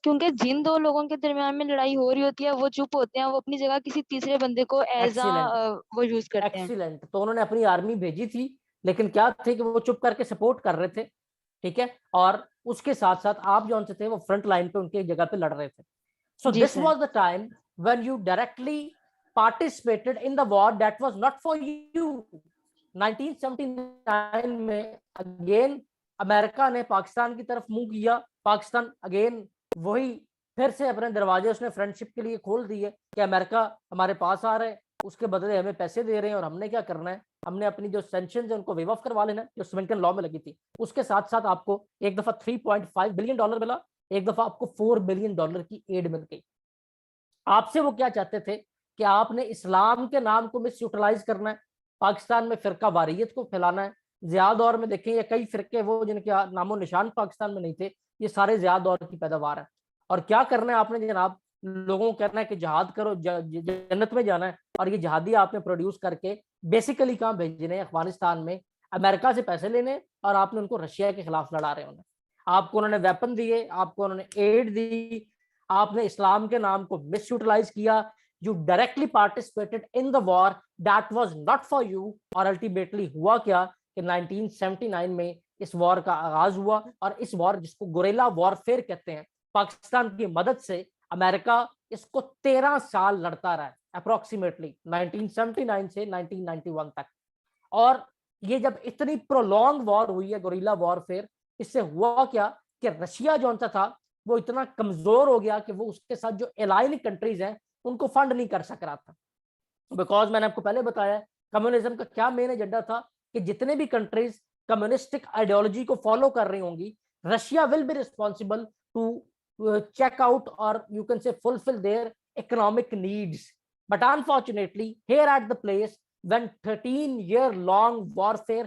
क्योंकि जिन दो लोगों के दरमियान में लड़ाई हो रही होती है वो चुप होते हैं, वो अपनी जगह किसी तीसरे बंदे को एज वो यूज करते हैं। एक्सीलेंट। तो उन्होंने अपनी आर्मी भेजी थी, लेकिन क्या थे कि वो चुप करके सपोर्ट कर रहे थे। ठीक है, और उसके साथ साथ आप जो थे वो फ्रंट लाइन पे उनके जगह पे लड़ रहे थे। सो जी this sir. Was the time when you directly participated in the war that was not for you. 1979 में अगेन अमेरिका ने पाकिस्तान की तरफ मुंह किया। पाकिस्तान अगेन वही फिर से अपने दरवाजे उसने फ्रेंडशिप के लिए खोल दिए कि अमेरिका हमारे पास आ रहा है, उसके बदले हमें पैसे दे रहे हैं, और हमने क्या करना है, हमने अपनी जो सैंक्शन है उनको वेव ऑफ करवा लेना, जो स्मिंगटन लॉ में लगी थी। उसके साथ साथ आपको एक दफा $3.5 बिलियन मिला, एक दफा आपको $4 बिलियन की एड मिल गई। आपसे वो क्या चाहते थे कि आपने इस्लाम के नाम को मिस यूटिलाइज करना है, पाकिस्तान में फिरका वारियत को फैलाना है। ज़िया दौर में देखें, ये कई फिरके वो जिनके नामो निशान पाकिस्तान में नहीं थे, ये सारे ज़िया दौर की पैदावार है। और क्या करना है आपने जनाब, लोगों को कहना है कि जहाद करो, जन्नत में जाना है, और ये जहादी आपने प्रोड्यूस करके बेसिकली कहाँ भेजने हैं? अफगानिस्तान में अमेरिका से पैसे लेने, और आपने उनको रशिया के खिलाफ लड़ा रहे होने। आपको उन्होंने वेपन दिए, आपको उन्होंने एड दी, आपने इस्लाम के नाम को मिस यूटिलाइज किया। You directly participated in the war that was not for you, और अल्टीमेटली हुआ क्या कि 1979 में इस वॉर का आगाज हुआ, और इस वॉर जिसको गुरेला वॉरफेयर कहते हैं, पाकिस्तान की मदद से अमेरिका इसको 13 साल लड़ता रहा है, अप्रोक्सीमेटली 1979 से 1991 तक। और ये जब इतनी प्रोलॉन्ग वॉर हुई है, गुरेला वॉरफेयर, इससे हुआ क्या कि रशिया जो था वो इतना कमजोर हो गया कि वो उसके साथ जो एलाइन कंट्रीज हैं उनको फंड नहीं कर सक रहा था। बिकॉज मैंने आपको पहले बताया कम्युनिज्म का क्या मेन एजेंडा था कि जितने भी कंट्रीज कम्युनिस्टिक आइडियोलॉजी को फॉलो कर रही होंगी, Russia will be responsible to check out और you can say fulfil their economic needs. But unfortunately here at the place when 13-year long warfare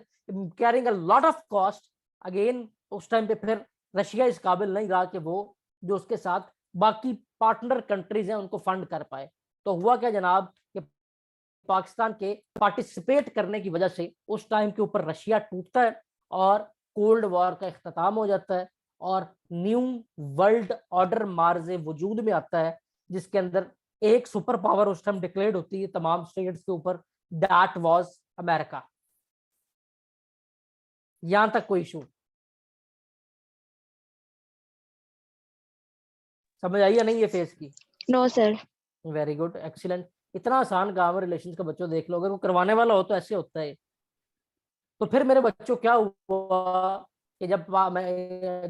carrying a lot of cost, again उस टाइम पे फिर रशिया इस काबिल नहीं रहा कि वो जो उसके साथ बाकी पार्टनर कंट्रीज हैं उनको फंड कर पाए। तो हुआ क्या जनाब कि पाकिस्तान के पार्टिसिपेट करने की वजह से उस टाइम के ऊपर रशिया टूटता है और कोल्ड वॉर का इख्तिताम हो जाता है और न्यू वर्ल्ड ऑर्डर मार्ज़े वजूद में आता है, जिसके अंदर एक सुपर पावर उस टाइम डिक्लेयर्ड होती है तमाम स्टेट्स के ऊपर, दैट वाज अमेरिका। यहां तक कोई इशू समझ आई या नहीं ये फेज की? No sir. Very good, excellent. इतना आसान काम है रिलेशंस का, बच्चों देख लो, अगर वो करवाने वाला हो तो ऐसे होता है। तो फिर मेरे बच्चों क्या हुआ कि जब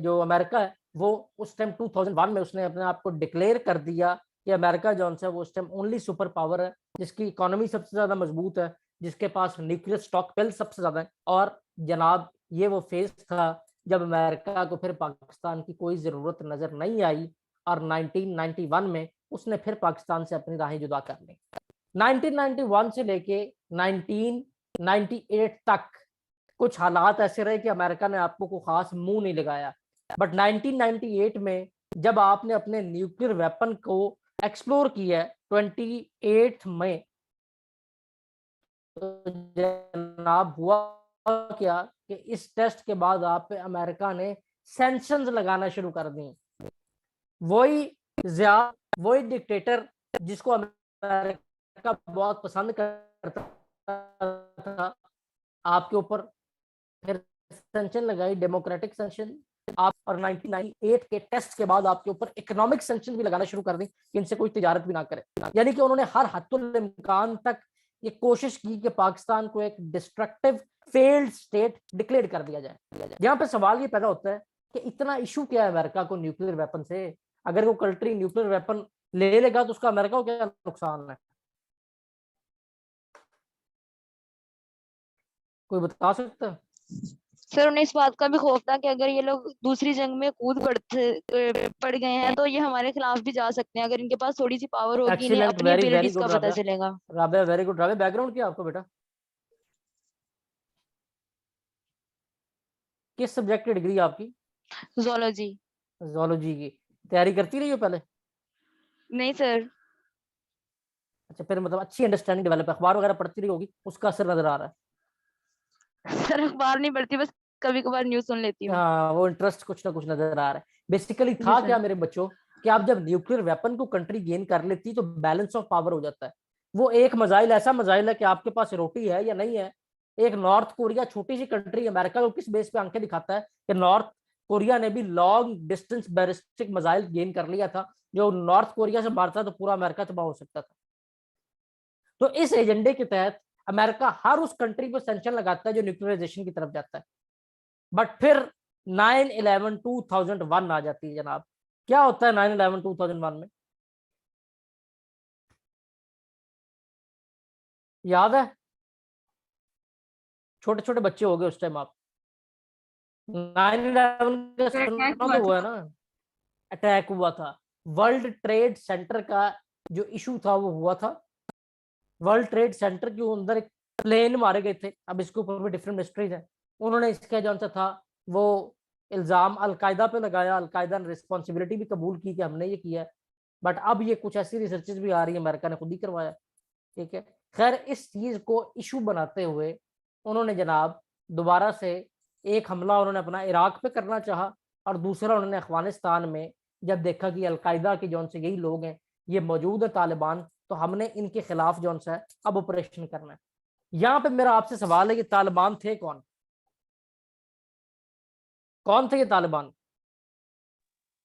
जो अमेरिका है वो उस टाइम 2001 में उसने अपने आप को डिक्लेयर कर दिया कि अमेरिका जो है वो उस टाइम ओनली सुपर पावर है, जिसकी इकोनॉमी सबसे ज्यादा मजबूत है, जिसके पास न्यूक्लियर स्टॉक पिल सबसे ज्यादा है। और जनाब ये वो फेज था जब अमेरिका को फिर पाकिस्तान की कोई जरूरत नजर नहीं आई और 1991 में उसने फिर पाकिस्तान से अपनी राहें जुदा कर ली। 1991 से लेके 1998 तक कुछ हालात ऐसे रहे कि अमेरिका ने आपको को खास मुंह नहीं लगाया, बट 1998 में जब आपने अपने न्यूक्लियर वेपन को एक्सप्लोर किया 28 में, तो जनाब हुआ क्या कि इस टेस्ट के बाद आप पे अमेरिका ने सैंक्शंस लगाना शुरू कर दी। वही डिक्टेटर जिसको अमेरिका बहुत पसंद करता था, आपके ऊपर फिर सैंक्शन लगाई, डेमोक्रेटिक सैंक्शन आप, और 1998 के टेस्ट के बाद आपके ऊपर इकोनॉमिक सैंक्शन भी लगाना शुरू कर दी कि इनसे कोई तिजारत भी ना करे। यानी कि उन्होंने हर हद्दुल इम्कान तक ये कोशिश की कि पाकिस्तान को एक डिस्ट्रक्टिव फेल्ड स्टेट डिक्लेयर कर दिया जाए। यहाँ पे सवाल ये पैदा होता है कि इतना इशू क्या है अमेरिका को न्यूक्लियर वेपन से? अगर वो कंट्री न्यूक्लियर वेपन ले लेगा तो उसका अमेरिका को क्या नुकसान है? कोई बता सकता है? सर उन्हें इस बात का भी खौफ था कि अगर ये लोग दूसरी जंग में कूद पड़ गए हैं तो ये हमारे खिलाफ भी जा सकते हैं। अगर इनके पास थोड़ी सी पावर होगी, इन्हें Excellent, अपनी very very एबिलिटीज का good पता राबिया। चलेगा। Rabia very good. Rabia background क्या है आपको बेटा? किस सब्जेक्ट की डिग्री है आपकी? जूलॉजी। जूलॉजी की तैयारी करती रही हो पहले? नहीं सर। अच्छा, फिर मतलब अच्छी अंडरस्टैंडिंग डेवलप, अखबार वगैरह पढ़ती रही होगी, उसका असर नजर आ रहा है। सर अखबार नहीं पढ़ती, बस कभी कभार न्यूज सुन लेती हूँ। हाँ, वो इंटरेस्ट कुछ ना कुछ नजर आ रहा है। बेसिकली जी था सर। क्या मेरे बच्चों कि आप जब न्यूक्लियर वेपन को कंट्री गेन कर लेती तो बैलेंस ऑफ पावर हो जाता है। वो एक मजाइल, ऐसा मजाइल है कि आपके पास रोटी है या नहीं है। एक नॉर्थ कोरिया, छोटी सी कंट्री, अमेरिका को किस बेस पे आंखें दिखाता है कि नॉर्थ कोरिया ने भी long distance ballistic missile gain कर लिया था, जो नॉर्थ कोरिया से मारता तो पूरा अमेरिका तबाह हो सकता था। तो इस एजेंडे के तहत अमेरिका हर उस कंट्री पर सैंक्शन लगाता है जो न्यूक्लियराइजेशन की तरफ जाता है। बट फिर 9/11/2001 आ जाती है जनाब। क्या होता है 9/11/2001 में? याद है? छोटे छोटे बच्चे हो गए उस टाइम आप। 9/11 का सुना तो हुआ है ना? अटैक हुआ था। वर्ल्ड ट्रेड सेंटर का जो इशू था वो हुआ था। वर्ल्ड ट्रेड सेंटर के अंदर एक प्लेन मारे गए थे। अब इसके ऊपर भी डिफरेंट मिस्ट्रीज है। उन्होंने इसका जो सा था वो इल्जाम अलकायदा पे लगाया। अलकायदा ने रिस्पॉन्सिबिलिटी भी कबूल की कि हमने ये किया है। बट अब ये कुछ ऐसी रिसर्चेस भी आ रही है, अमेरिका ने खुद ही करवाया। ठीक है, खैर इस चीज को इशू बनाते हुए उन्होंने जनाब दोबारा से एक हमला उन्होंने अपना इराक पे करना चाहा, और दूसरा उन्होंने अफगानिस्तान में जब देखा कि अलकायदा के जौन से यही लोग हैं ये मौजूद है तालिबान, तो हमने इनके खिलाफ जौन सा है अब ऑपरेशन करना है। यहाँ पे मेरा आपसे सवाल है कि तालिबान थे कौन? कौन थे ये तालिबान?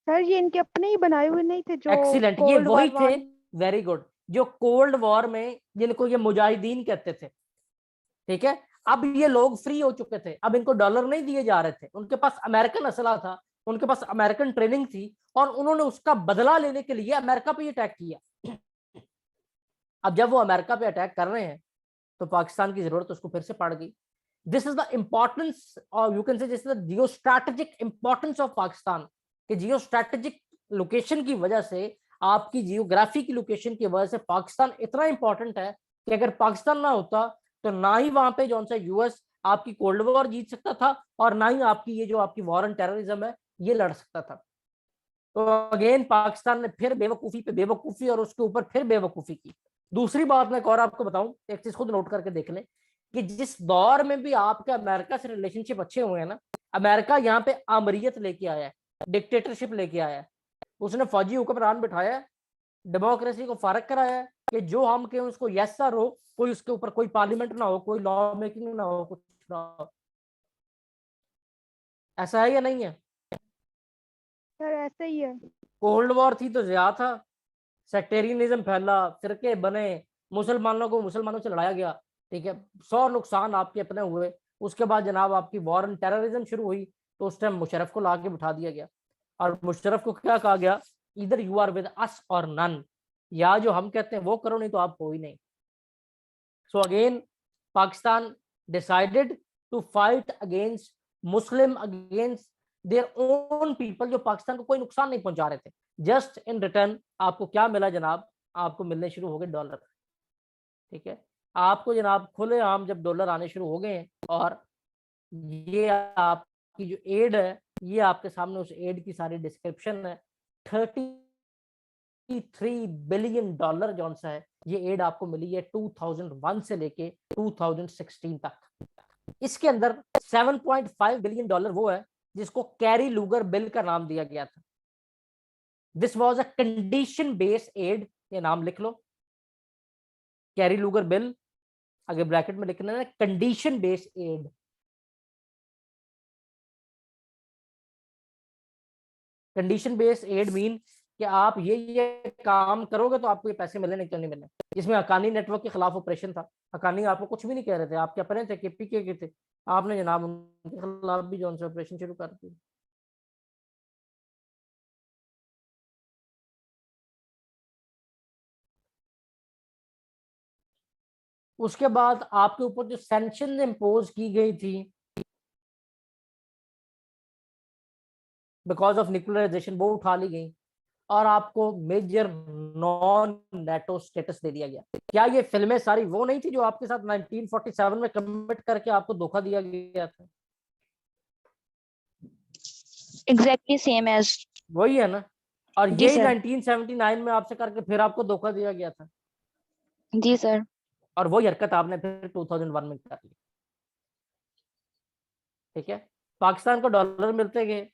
सर ये इनके अपने ही बनाए हुए नहीं थे जो एक्सीलेंट, ये कोल्ड वही वॉर थे। वेरी गुड, जो कोल्ड वॉर में जिनको ये मुजाहिदीन कहते थे। ठीक है, अब ये लोग फ्री हो चुके थे, अब इनको डॉलर नहीं दिए जा रहे थे, उनके पास अमेरिकन असला था, उनके पास अमेरिकन ट्रेनिंग थी, और उन्होंने उसका बदला लेने के लिए अमेरिका पे अटैक किया। अब जब वो अमेरिका पे अटैक कर रहे हैं तो पाकिस्तान की जरूरत उसको फिर से पड़ गई। दिस इज द इंपॉर्टेंस, और यू कैन से this is the Jio strategic importance of Pakistan. कि जियो स्ट्रैटेजिक लोकेशन की वजह से, आपकी जियोग्राफी की लोकेशन की वजह से पाकिस्तान इतना इंपॉर्टेंट है कि अगर पाकिस्तान ना होता तो ना ही वहां पे जो सा यूएस आपकी कोल्ड वॉर जीत सकता था, और ना ही आपकी ये जो आपकी वॉर ऑन टेररिज्म है ये लड़ सकता था। तो अगेन पाकिस्तान ने फिर बेवकूफी पे बेवकूफी और उसके ऊपर फिर बेवकूफी की। दूसरी बात मैं एक और आपको बताऊं, एक चीज खुद नोट करके देख लें कि जिस दौर में भी आपके अमेरिका से रिलेशनशिप अच्छे हुए हैं ना, अमेरिका यहाँ पे आमरीयत लेके आया है, डिक्टेटरशिप लेके आया है, उसने फौजी हुक्मरान बिठाया है, डेमोक्रेसी को फारग कराया है कि जो हम कहें उसको यस सर हो, कोई उसके ऊपर कोई पार्लियामेंट ना हो, कोई लॉ मेकिंग ना हो, कुछ ना हो। ऐसा है या नहीं है? सर ऐसा ही है। कोल्ड वॉर थी तो ज्यादा था, सेक्टेरियनिज्म फैला, फिरके बने, मुसलमानों को मुसलमानों से लड़ाया गया, ठीक है, 100 नुकसान आपके अपने हुए। उसके बाद जनाब आपकी वॉर एंड टेररिज्म शुरू हुई, तो उस टाइम मुशर्रफ को लाके बिठा दिया गया, और मुशर्रफ को क्या कहा गया, इधर यू आर विद अस और नन, या जो हम कहते हैं वो करो, नहीं तो आप हो ही नहीं। So again Pakistan decided to fight against Muslim, against their own people, जो पाकिस्तान को कोई नुकसान नहीं पहुंचा रहे थे। जस्ट इन रिटर्न आपको क्या मिला जनाब, आपको मिलने शुरू हो गए डॉलर, ठीक है। आपको जनाब खुलेआम जब डॉलर आने शुरू हो गए हैं, और ये आपकी जो एड है, ये आपके सामने उस एड की सारी डिस्क्रिप्शन है। 33 बिलियन डॉलर जो सा है, ये एड आपको मिली है 2001 से लेके 2016 तक। इसके अंदर 7.5 बिलियन डॉलर वो है जिसको कैरी लूगर बिल का नाम दिया गया था। This was a condition based aid, ये नाम लिख लो, कैरी लूगर बिल, आगे ब्रैकेट में लिखना है condition based aid. Condition based aid mean कि आप ये काम करोगे तो आपको ये पैसे मिले, नहीं तो नहीं मिले। जिसमें हकानी नेटवर्क के खिलाफ ऑपरेशन था, हकानी आपको कुछ भी नहीं कह रहे थे, आपके अपने थे, केपीके के थे, आपने जनाब उनके खिलाफ भी जो ऑपरेशन शुरू कर दिया। उसके बाद आपके ऊपर जो सैंक्शन इम्पोज की गई थी बिकॉज ऑफ न्यूक्लियराइजेशन, वो उठा ली गई, और आपको मेजर नॉन नेटो स्टेटस दे दिया गया। क्या ये फिल्में सारी वो नहीं थी जो आपके साथ 1947 में कमिट करके आपको धोखा दिया गया था? Exactly same as. वही है ना, और जी यही सर। 1979 में आपसे करके फिर आपको धोखा दिया गया था, जी सर। और वही हरकत आपने फिर 2001 में कर ली, ठीक है। पाकिस्तान को डॉलर मिलते गए,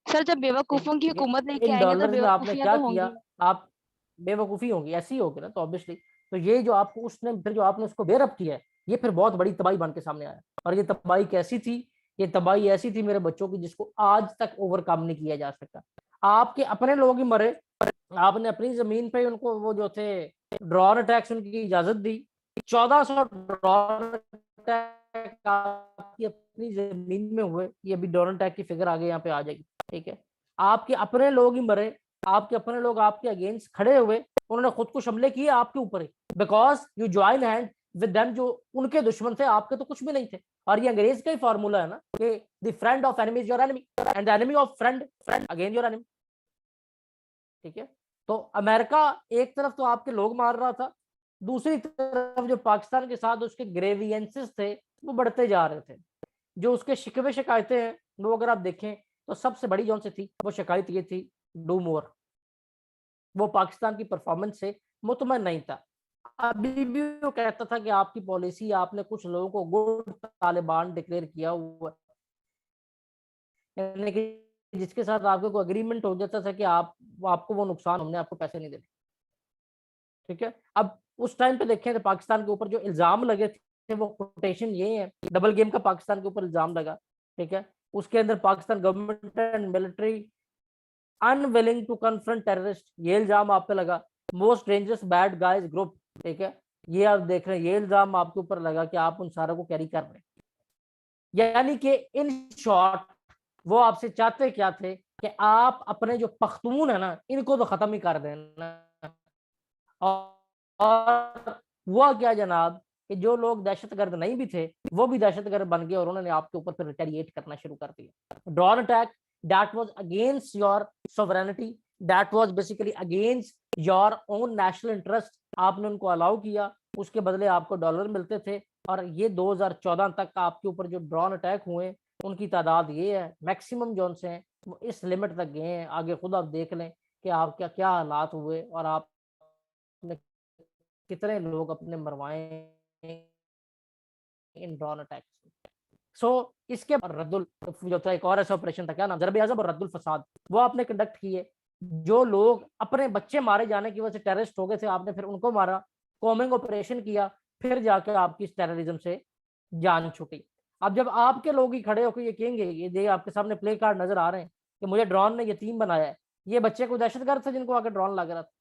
सर जब बेवकूफों की ठीक है। हुकूमत लेके इन आएंगे तो डॉलर्स में आपने बेवकूफियां क्या तो किया, होंगी। आप बेवकूफ़ी होगी, ऐसी होगी ना, तो ऑब्वियसली तो ये जो आपको उसने फिर जो आपने उसको बेरब किया है, ये फिर बहुत बड़ी तबाही बन के सामने आया। और ये तबाही कैसी थी, ये तबाही ऐसी थी मेरे बच्चों की जिसको आज तक ओवरकम नहीं किया जा सकता। आपके अपने लोग ही मरे, आपने अपनी जमीन पे उनको वो जो थे ड्रोन अटैक्स उनकी इजाजत दी, 1400 ड्रोन अटैक आपकी अपनी जमीन में हुए, ये अभी ड्रोन अटैक की फिगर आगे यहाँ पे आ जाएगी, ठीक है। आपके अपने लोग ही मरे, आपके अपने लोग आपके अगेंस्ट खड़े हुए, उन्होंने खुद को हमले किए आपके ऊपर ही, because you join hand with them, जो उनके दुश्मन थे, आपके तो कुछ भी नहीं थे। और ये अंग्रेज का ही फॉर्मूला है ना कि the friend of enemy is your enemy and the enemy of friend again your enemy, ठीक है। तो अमेरिका एक तरफ तो आपके लोग मार रहा था, दूसरी तरफ जो पाकिस्तान के साथ उसके ग्रेवियंसेस थे वो बढ़ते जा रहे थे। जो उसके शिकवे शिकायतें हैं वो अगर आप देखें तो सबसे बड़ी जौन से थी वो शिकायत ये थी, डू मोर। वो पाकिस्तान की परफॉर्मेंस से मुतमईन नहीं था। अभी भी वो कहता था कि आपकी पॉलिसी, आपने कुछ लोगों को गुड तालिबान डिक्लेयर किया हुआ, यानी कि जिसके साथ आपको कोई अग्रीमेंट हो जाता था कि आपको वो नुकसान, हमने आपको पैसे नहीं देने, ठीक है। अब उस टाइम पे देखें तो पाकिस्तान के ऊपर जो इल्जाम लगे थे वो कोटेशन ये है, डबल गेम का पाकिस्तान के ऊपर इल्जाम लगा, ठीक है। उसके अंदर Pakistan government and military unwilling to confront terrorist, ये इल्जाम आप पे लगा। Most dangerous bad guys group, ठीक है, ये आप देख रहे हैं, ये इल्जाम आपके ऊपर लगा कि आप उन सारों को कैरी कर रहे हैं। यानी कि इन शॉर्ट वो आपसे चाहते क्या थे कि आप अपने जो पख्तून है ना, इनको तो खत्म ही कर देना। और हुआ क्या जनाब कि जो लोग दहशतगर्द नहीं भी थे वो भी दहशतगर्द बन गए, और उन्होंने आपके ऊपर फिर रिटेलिएट करना शुरू कर दिया। Drone attack that was against your sovereignty, that was basically against your own national interest, आपने उनको अलाउ किया, उसके बदले आपको डॉलर मिलते थे। और ये 2014 तक आपके ऊपर जो ड्रोन अटैक हुए उनकी तादाद ये है, मैक्सिमम जोन से हैं वो इस लिमिट तक गए हैं। आगे खुद आप देख लें कि आप क्या क्या हालात हुए, और आप कितने लोग अपने मरवाए इन ड्रोन अटैक्स। सो इसके रद्दुल जो था, एक और ऐसा ऑपरेशन था, क्या नाम, ज़रब आज़म और रद्दुल फसाद, वो आपने कंडक्ट किए। जो लोग अपने बच्चे मारे जाने की वजह से टेररिस्ट हो गए थे, आपने फिर उनको मारा, कॉमिंग ऑपरेशन किया, फिर जाकर आपकी इस टेररिज्म से जान छूटी। अब जब आपके लोग ही खड़े होकर ये कहेंगे, ये आपके सामने प्ले कार्ड नजर आ रहे हैं कि मुझे ड्रोन ने यतीम बनाया है, ये बच्चे को दहशतगर्द थे जिनको आकर ड्रोन लग रहा था।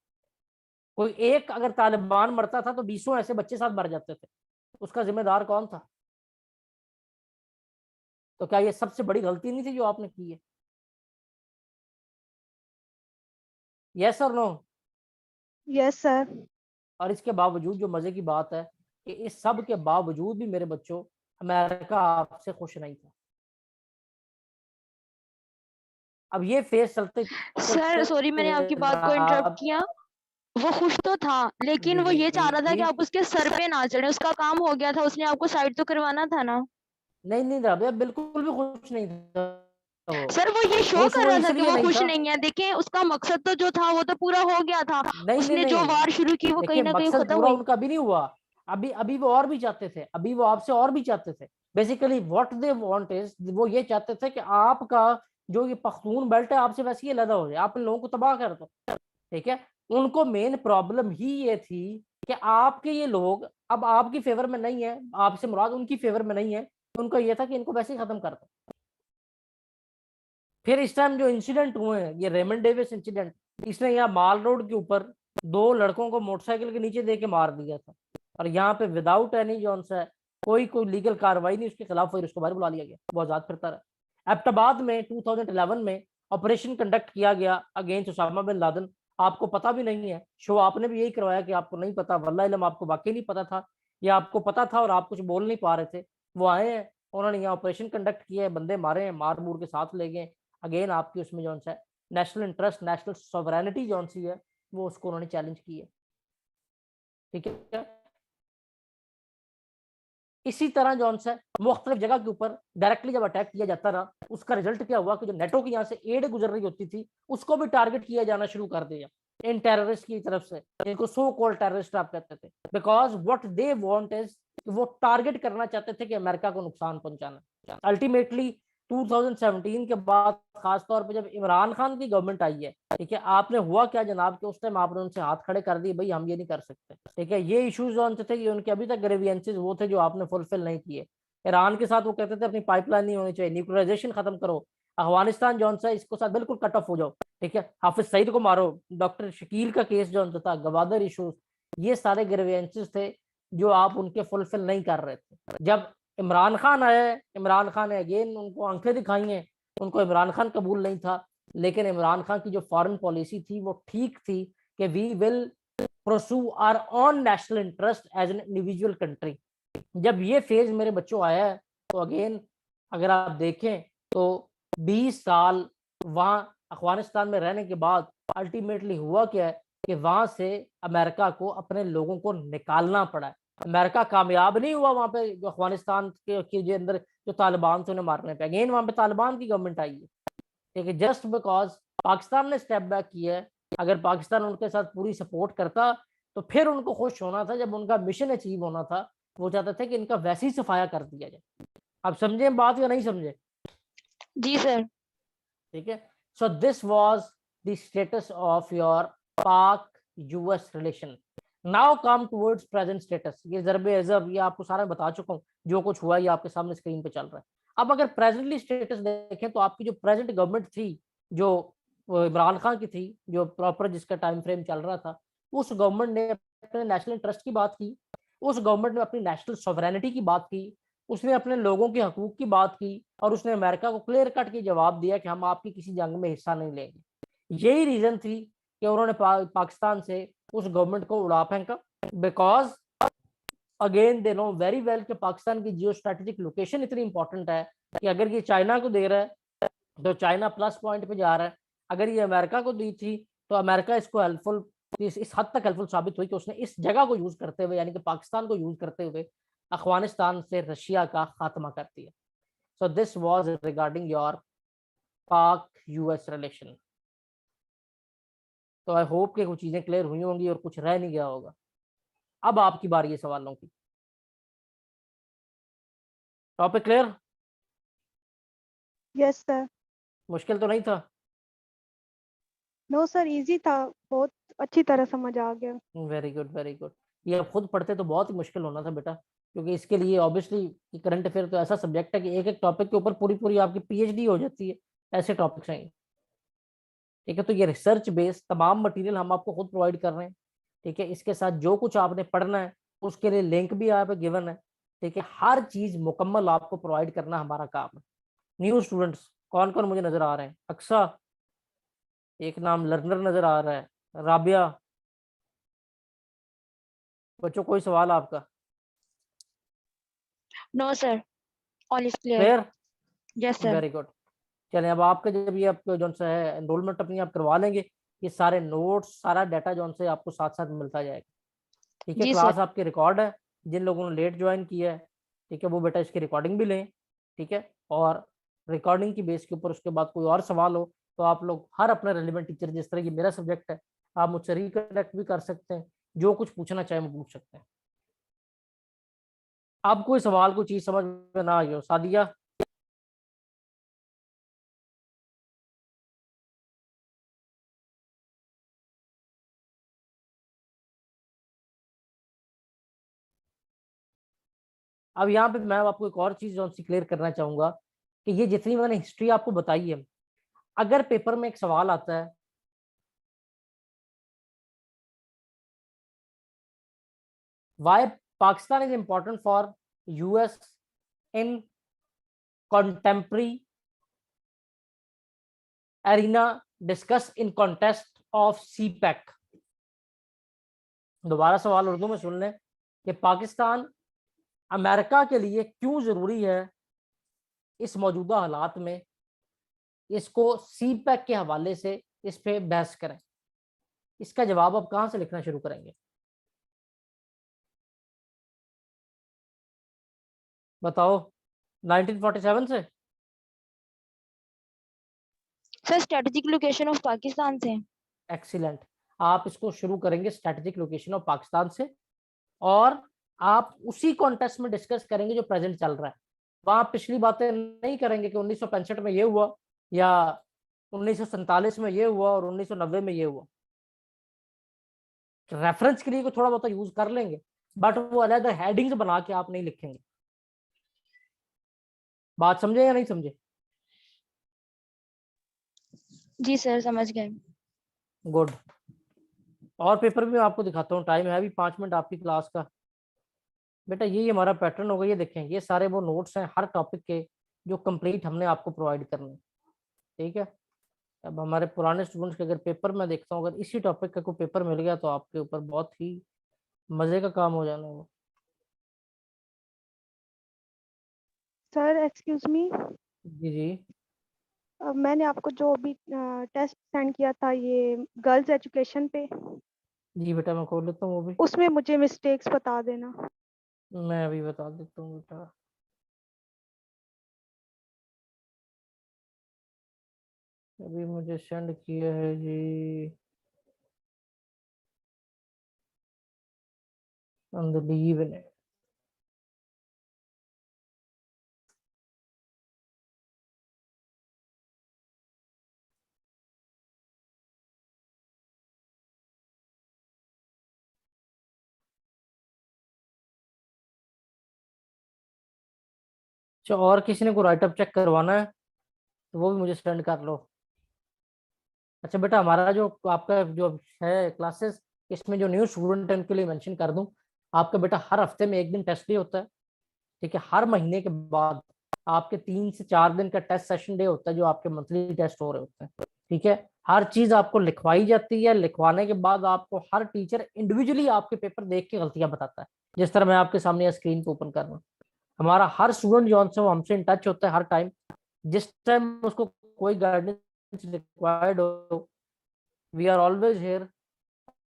कोई एक अगर तालिबान मरता था तो 20 ऐसे बच्चे साथ मर जाते थे, उसका जिम्मेदार कौन था? तो क्या ये सबसे बड़ी गलती नहीं थी जो आपने की है? यस और नो? Yes sir. और इसके बावजूद जो मजे की बात है कि इस सब के बावजूद भी मेरे बच्चों, अमेरिका आपसे खुश नहीं था। अब ये फेस चलते सर सॉरी मैंने आपकी बात को इंटरप्ट किया। वो खुश तो था, लेकिन वो ये चाह रहा था कि आप उसके सर पे ना चढ़े। उसका काम हो गया था, उसने आपको साइड तो करवाना था ना। नहीं था भैया, बिल्कुल भी खुश नहीं था वो। सर वो ये शो खुश कर वो रहा था कि इसलिए वो नहीं खुश था, नहीं है। देखें उसका मकसद तो जो था वो तो पूरा हो गया था। उसने जो नहीं वार शुरू की वो देखिए, कहीं ना कहीं मकसद खत्म पूरा हुई। उनका भी नहीं हुआ। अभी अभी वो और भी चाहते थे, अभी वो आपसे और भी चाहते थे। Basically what they want is, वो ये चाहते थे कि आपका जो ये पख्तून बेल्ट है आपसे वैसे ही अलग हो जाए, आप इन लोगों को तबाह कर दो। ठीक है, उनको मेन प्रॉब्लम ही ये थी कि आपके ये लोग अब आपकी फेवर में नहीं है, आपसे मुराद उनकी फेवर में नहीं है। उनको ये था कि इनको वैसे ही खत्म कर दो। फिर इस टाइम जो इंसिडेंट हुए हैं, ये रेमंड डेविस इंसिडेंट, इसने यहाँ माल रोड के ऊपर 2 लड़कों को मोटरसाइकिल के नीचे दे के मार दिया था, और यहाँ पे विदाउट एनी जॉन सा कोई लीगल कार्रवाई नहीं उसके खिलाफ हुई, उसको बाहर बुला लिया गया, वो आजाद फिरता रहा। एबटाबाद में 2011 में ऑपरेशन कंडक्ट किया गया अगेंस्ट उसामा बिन लादेन। आपको पता भी नहीं है, शो आपने भी यही करवाया कि आपको नहीं पता, वल्लाह इल्म आपको वाकई नहीं पता था, या आपको पता था और आप कुछ बोल नहीं पा रहे थे। वो आए हैं, उन्होंने यहाँ ऑपरेशन कंडक्ट किया है, बंदे मारे हैं, मार मूर के साथ ले गए। अगेन आपकी उसमें जो सा नेशनल इंटरेस्ट, नेशनल सॉवरेनिटी जो सी है, वो उसको उन्होंने चैलेंज की है। ठीक है, इसी तरह जो सा मुख्तलिफ जगह के ऊपर डायरेक्टली जब अटैक किया जाता रहा, उसका रिजल्ट क्या हुआ कि जो नेटो की यहाँ से एड गुजर रही होती थी उसको भी टारगेट किया जाना शुरू कर दिया इन टेररिस्ट की तरफ से, इनको सो कॉल्ड टेररिस्ट आप कहते थे, because what they want is, वो टारगेट करना चाहते थे कि अमेरिका को नुकसान पहुंचाना। अल्टीमेटली 2017 के बाद खासतौर पर जब इमरान खान की गवर्नमेंट आई है, ठीक है, आपने हुआ क्या जनाब कि उस टाइम आपने उनसे हाथ खड़े कर दिए, भाई हम ये नहीं कर सकते। ठीक है, ये इश्यूज जो थे कि उनके अभी तक ग्रेवियंसेस वो थे जो आपने फुलफिल नहीं किए। ईरान के साथ वो कहते थे अपनी पाइपलाइन नहीं होनी चाहिए, न्यूक्लियराइजेशन खत्म करो, अफगानिस्तान जो सा इसको साथ बिल्कुल कट ऑफ हो जाओ। ठीक है, हाफिज सईद को मारो, डॉक्टर शकील का केस जो था, गवादर इशूज, ये सारे ग्रेवियंसेस थे जो आप उनके फुलफिल नहीं कर रहे थे। जब इमरान खान आया, इमरान खान ने अगेन उनको आंखें दिखाई हैं, उनको इमरान खान कबूल नहीं था, लेकिन इमरान खान की जो फॉरेन पॉलिसी थी वो ठीक थी कि we will pursue our on national interest as an individual country. जब ये फेज मेरे बच्चों आया है, तो अगेन अगर आप देखें तो 20 साल वहां अफगानिस्तान में रहने के बाद अल्टीमेटली हुआ क्या है कि वहां से अमेरिका को अपने लोगों को निकालना पड़ा है। अमेरिका कामयाब नहीं हुआ वहां पे, जो अफगानिस्तान के अंदर जो तालिबान थे उन्हें मारने पे, अगेन वहां पे तालिबान की गवर्नमेंट आई है। ठीक है, जस्ट बिकॉज पाकिस्तान ने स्टेप बैक किया है। अगर पाकिस्तान उनके साथ पूरी सपोर्ट करता तो फिर उनको खुश होना था, जब उनका मिशन अचीव होना था, वो चाहते थे कि इनका वैसे ही सफाया कर दिया जाए। आप समझे बात या नहीं समझे? जी सर। ठीक है, so this was the status of your Pak US relation. Now come towards present status. ये ज़रबे अज़ब ये आपको सारा बता चुका हूँ, जो कुछ हुआ ये आपके सामने स्क्रीन पे चल रहा है। अब अगर प्रेजेंटली स्टेटस देखें तो आपकी जो प्रेजेंट गवर्नमेंट थी, जो इमरान खान की थी, जो प्रॉपर जिसका टाइम फ्रेम चल रहा था, उस गवर्नमेंट ने अपने नेशनल इंटरेस्ट की बात की, उस गवर्नमेंट ने अपनी नेशनल सॉवरेनिटी की बात की, उसने अपने लोगों के हकूक की बात की, और उसने अमेरिका को क्लियर कट के जवाब दिया कि हम आपकी किसी जंग में हिस्सा नहीं लेंगे। यही रीजन थी कि उन्होंने पाकिस्तान से उस गवर्नमेंट को उड़ा फेंका, because again they know very well कि पाकिस्तान की जियो स्ट्रेटेजिक लोकेशन इतनी इंपॉर्टेंट है कि अगर ये चाइना को दे रहा है तो चाइना प्लस पॉइंट पे जा रहा है, अगर ये अमेरिका को दी थी तो अमेरिका इसको हेल्पफुल, इस हद तक हेल्पफुल साबित हुई कि उसने इस जगह को यूज करते हुए, यानी कि पाकिस्तान को यूज करते हुए अफगानिस्तान से रशिया का खात्मा कर दिया। सो this was regarding your Pak US relation. तो आई होप कि कुछ चीजें क्लियर हुई होंगी और कुछ रह नहीं गया होगा। अब आपकी बारी है सवालों की। Topic clear? Yes sir. मुश्किल तो नहीं था? नो सर, इजी था, बहुत अच्छी तरह समझ आ गया। Very good very good. ये आप खुद पढ़ते तो बहुत ही मुश्किल होना था बेटा, क्योंकि इसके लिए ऑब्वियसली करंट अफेयर तो ऐसा सब्जेक्ट है कि एक एक टॉपिक के ऊपर पूरी पूरी आपकी पीएचडी हो जाती है, ऐसे टॉपिक्स हैं ये। ठीक है, तो ये रिसर्च बेस्ड तमाम मटेरियल हम आपको खुद प्रोवाइड कर रहे हैं। ठीक है, इसके साथ जो कुछ आपने पढ़ना है उसके लिए लिंक भी यहाँ पे गिवन है। ठीक है, हर चीज मुकम्मल आपको प्रोवाइड करना हमारा काम है। न्यू स्टूडेंट्स कौन कौन मुझे नजर आ रहे हैं? अक्सा, एक नाम लर्नर नजर आ रहा है, राबिया। बच्चों कोई सवाल आपका? No sir, all is clear. Clear? Yes sir. Very good. चलें, अब आपके जब ये आपको जो सा है एनरोलमेंट अपनी आप करवा लेंगे, ये सारे नोट्स सारा डाटा जो से आपको साथ साथ मिलता जाएगा। ठीक है, जी सर। क्लास आपकी रिकॉर्ड है, जिन लोगों ने लेट ज्वाइन किया है ठीक है वो बेटा इसकी रिकॉर्डिंग भी लें। ठीक है, और रिकॉर्डिंग की बेस के ऊपर उसके बाद कोई और सवाल हो तो आप लोग हर अपना रेलिवेंट टीचर, जिस तरह की मेरा सब्जेक्ट है, आप मुझसे रिकनेक्ट भी कर सकते हैं, जो कुछ पूछना चाहे वो पूछ सकते हैं। अब कोई सवाल कोई चीज समझ में ना आई हो, सादिया? अब यहाँ पे मैं आपको एक और चीज जो सी क्लियर करना चाहूंगा कि ये जितनी मैंने हिस्ट्री आपको बताई है, अगर पेपर में एक सवाल आता है why Pakistan is important for US in contemporary arena discuss in context of CPEC। दोबारा सवाल उर्दू में सुन लें कि पाकिस्तान अमेरिका के लिए क्यों जरूरी है इस मौजूदा हालात में, इसको CPEC के हवाले से इस पे बहस करें। इसका जवाब आप कहां से लिखना शुरू करेंगे? बताओ। 1947 से? Sir strategic location of Pakistan से। एक्सीलेंट। आप इसको शुरू करेंगे स्ट्रेटेजिक लोकेशन ऑफ पाकिस्तान से, और आप उसी कॉन्टेक्स्ट में डिस्कस करेंगे जो प्रेजेंट चल रहा है। वहां पिछली बातें नहीं करेंगे कि 1965 में ये हुआ या 1947 में ये हुआ और 1990 में ये हुआ। रेफरेंस के लिए को थोड़ा बहुत यूज कर लेंगे, बट वो अलग हेडिंग्स बना के आप नहीं लिखेंगे। बात समझे या नहीं समझे? जी सर, समझ गए। गुड। और पेपर भी मैं आपको दिखाता हूँ, टाइम है अभी 5 मिनट आपकी क्लास का। बेटा यही हमारा पैटर्न होगा, ये देखें ये सारे वो नोट्स हैं हर टॉपिक के जो कंप्लीट हमने आपको प्रोवाइड करने। ठीक है, अब हमारे पुराने स्टूडेंट्स के अगर पेपर में देखता हूँ, अगर इसी टॉपिक का कोई पेपर मिल गया तो आपके ऊपर बहुत ही मजे का काम हो जाना वो। सर एक्सक्यूज मी, जी जी। मैंने आपको जो अभी टेस्ट सेंड किया था ये गर्ल्स एजुकेशन पे, जी बेटा मैं खोल लेता हूँ वो भी, उसमें मुझे मिस्टेक्स बता देना। मैं अभी बता देता हूँ बेटा। अभी मुझे सेंड किया है जी ऑन द लीव ने। अच्छा, और किसी ने को राइटअप चेक करवाना है तो वो भी मुझे सेंड कर लो। अच्छा बेटा, हमारा जो आपका जो है क्लासेस, इसमें जो न्यू स्टूडेंट है उनके लिए मेंशन कर दूं, आपका बेटा हर हफ्ते में एक दिन टेस्ट डे होता है। ठीक है, हर महीने के बाद आपके 3 से 4 दिन का टेस्ट सेशन डे होता है, जो आपके मंथली टेस्ट हो रहे होते हैं। ठीक है, हर चीज आपको लिखवाई जाती है, लिखवाने के बाद आपको हर टीचर इंडिविजुअली आपके पेपर देख के गलतियां बताता है, जिस तरह मैं आपके सामने स्क्रीन पे ओपन कर रहा हूँ। हमारा हर स्टूडेंट जो से वो हमसे इन टच होता है हर टाइम, जिस टाइम उसको कोई गाइडेंस रिक्वायर्ड हो, वी आर ऑलवेज हेयर।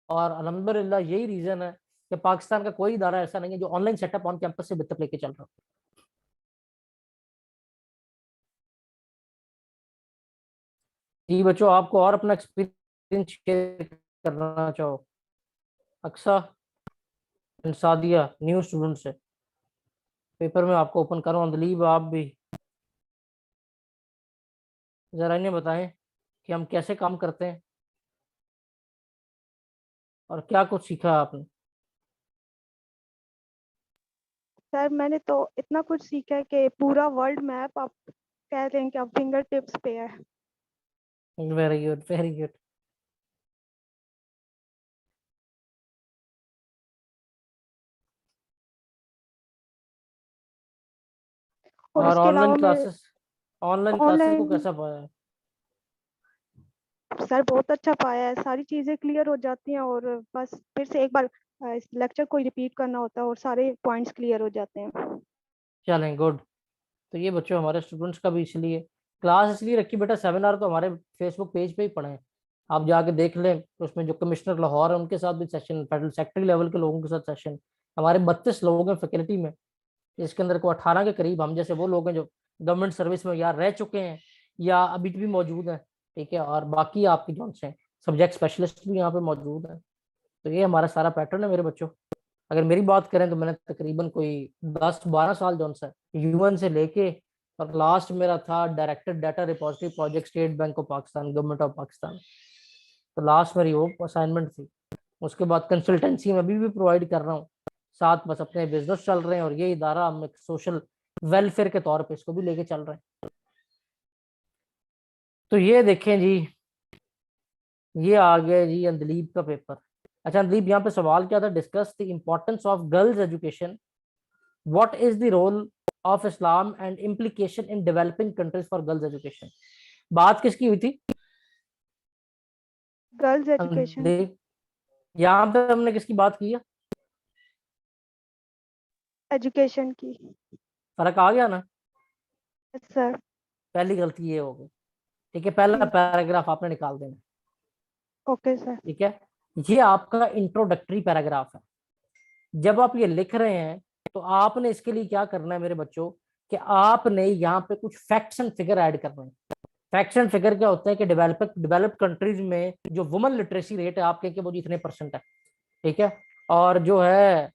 और अल्हम्दुलिल्लाह यही रीजन है कि पाकिस्तान का कोई इदारा ऐसा नहीं है जो ऑनलाइन सेटअप ऑन कैंपस से बितक लेके चल रहा हो। जी बच्चों, आपको और अपना एक्सपीरियंस शेयर करना चाहो? Aqsa? And Sadia new student से। पेपर में आपको ओपन करो, अंदलीब आप भी जरा इन्हें बताएं कि हम कैसे काम करते हैं और क्या कुछ सीखा आपने। सर मैंने तो इतना कुछ सीखा है कि पूरा वर्ल्ड मैप आप कह रहे हैं कि आप फिंगर टिप्स पे है। Very good very good. और और उसके अलावा मैं ऑनलाइन क्लासेस को ऑनलाइन कैसा पाया है? सर बहुत अच्छा पाया है, सारी चीज़ें क्लियर हो जाती हैं और बस फिर से एक बार इस लेक्चर को रिपीट करना होता है और सारे पॉइंट्स क्लियर हो जाते हैं। चलें गुड। तो ये बच्चों हमारे स्टूडेंट्स का भी इसलिए क्लास इसलिए रखी बेटा, सेमिनार तो हमारे फेसबुक पेज पे ही पढ़े हैं, आप जाके देख लें। तो उसमें जो कमिश्नर लाहौर है उनके साथ भी सेशन, फेडरल सेक्रेटरी लेवल के लोगों के साथ सेशन, हमारे 32 लोग हैं फैकल्टी में, इसके अंदर को 18 के करीब हम जैसे वो लोग हैं जो गवर्नमेंट सर्विस में या रह चुके हैं या अभी भी मौजूद हैं। ठीक है, और बाकी आपके जो हैं सब्जेक्ट स्पेशलिस्ट भी यहाँ पे मौजूद हैं। तो ये हमारा सारा पैटर्न है मेरे बच्चों। अगर मेरी बात करें तो मैंने तकरीबन कोई 10-12 साल जो है यूएन से लेके, और लास्ट मेरा था director data repository project state bank of Pakistan, government of Pakistan. तो लास्ट मेरी वो असाइनमेंट थी। उसके बाद कंसल्टेंसी में अभी भी प्रोवाइड कर रहा हूँ, साथ बस अपने बिजनेस चल रहे हैं, और ये इदारा हम एक सोशल वेलफेयर के तौर पे इसको भी लेके चल रहे हैं। तो ये देखें जी, ये आ गया जी अंदलीब का पेपर। अच्छा अंदलीब, यहाँ पे सवाल क्या था? Discuss the importance of girls education, what is the role of Islam and implication in developing countries for girls education. बात किसकी हुई थी? गर्ल्स एजुकेशन की। अंदलीब, यहाँ पे हमने किसकी बात की है? एजुकेशन की। फर्क आ गया ना? सर पहली गलती ये हो गई। ठीक है, पहला ठीक। पैराग्राफ आपने निकाल देना। Okay sir. ठीक है, ये आपका इंट्रोडक्टरी पैराग्राफ है। जब आप ये लिख रहे हैं तो आपने इसके लिए क्या करना है मेरे बच्चों, कि आपने यहाँ पे कुछ फैक्ट्स एंड फिगर ऐड करना है। फैक्ट्स एंड फिगर क्या होते हैं कि डेवलप्ड कंट्रीज में जो वुमन लिटरेसी रेट है आपके कि वो जी इतने परसेंट है। ठीक है, और जो है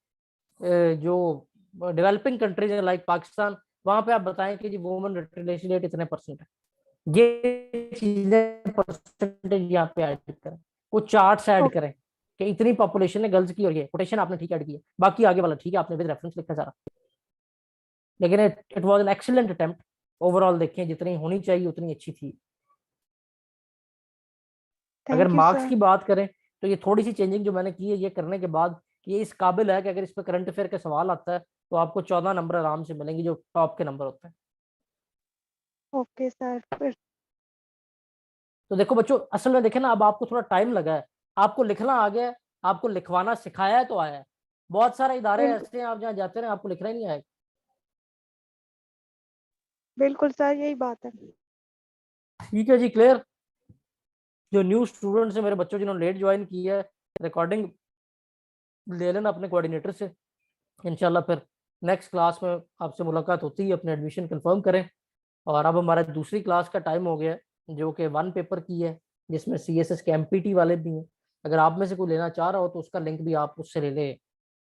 जो डेवलपिंग कंट्रीज है लाइक पाकिस्तान, वहां पे आप बताएं कि जी वुमन लिटरेसी रेट इतने परसेंट है। ये चीजें परसेंटेज यहाँ पे ऐड करें, कुछ चार्ट्स ऐड करें कि इतनी पॉपुलेशन है गर्ल्स की, और ये कोटेशन आपने ठीक ऐड की है, बाकी आगे वाला ठीक है, आपने विद रेफरेंस लिखा सारा। लेकिन it was an excellent attempt overall. देखें जितनी होनी चाहिए उतनी अच्छी थी। अगर थैंक यू मार्क्स सर। की बात करें तो ये थोड़ी सी चेंजिंग जो मैंने की है ये करने के बाद, कि ये इस काबिल है कि अगर इस पर करंट अफेयर का सवाल आता है तो आपको 14 नंबर आराम से मिलेंगे, जो टॉप के नंबर होते हैं। ओके सर फिर। तो देखो बच्चों, असल में देखें ना, अब आपको थोड़ा टाइम लगा है, आपको लिखना आ गया है, आपको लिखवाना सिखाया है तो आया है। बहुत सारे इदारे बिल्कुल ऐसे हैं आप जहाँ जाते रहे आपको लिखना ही नहीं आएगा। बिल्कुल सर, यही बात है। ठीक है जी, क्लियर। जो न्यू स्टूडेंट्स है मेरे बच्चों जिन्होंने लेट ज्वाइन किया है, रिकॉर्डिंग ले लेना अपने कोऑर्डिनेटर से, इंशाल्लाह फिर नेक्स्ट क्लास में आपसे मुलाकात होती है, अपने एडमिशन कंफर्म करें। और अब हमारा दूसरी क्लास का टाइम हो गया है जो कि 1 पेपर की है, जिसमें CSS के MPT वाले भी हैं। अगर आप में से कोई लेना चाह रहा हो तो उसका लिंक भी आप उससे ले लें,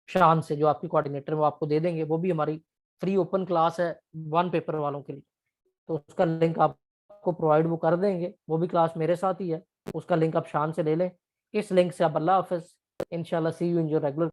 शान से, जो आपकी कोऑर्डिनेटर वो आपको दे देंगे। वो भी हमारी फ्री ओपन क्लास है 1 पेपर वालों के लिए, तो उसका लिंक आपको प्रोवाइड वो कर देंगे। वो भी क्लास मेरे साथ ही है, उसका लिंक आप शान से ले लें। इस लिंक से आप अल्लाह हाफिज़, इंशाल्लाह सी यू इन योर रेगुलर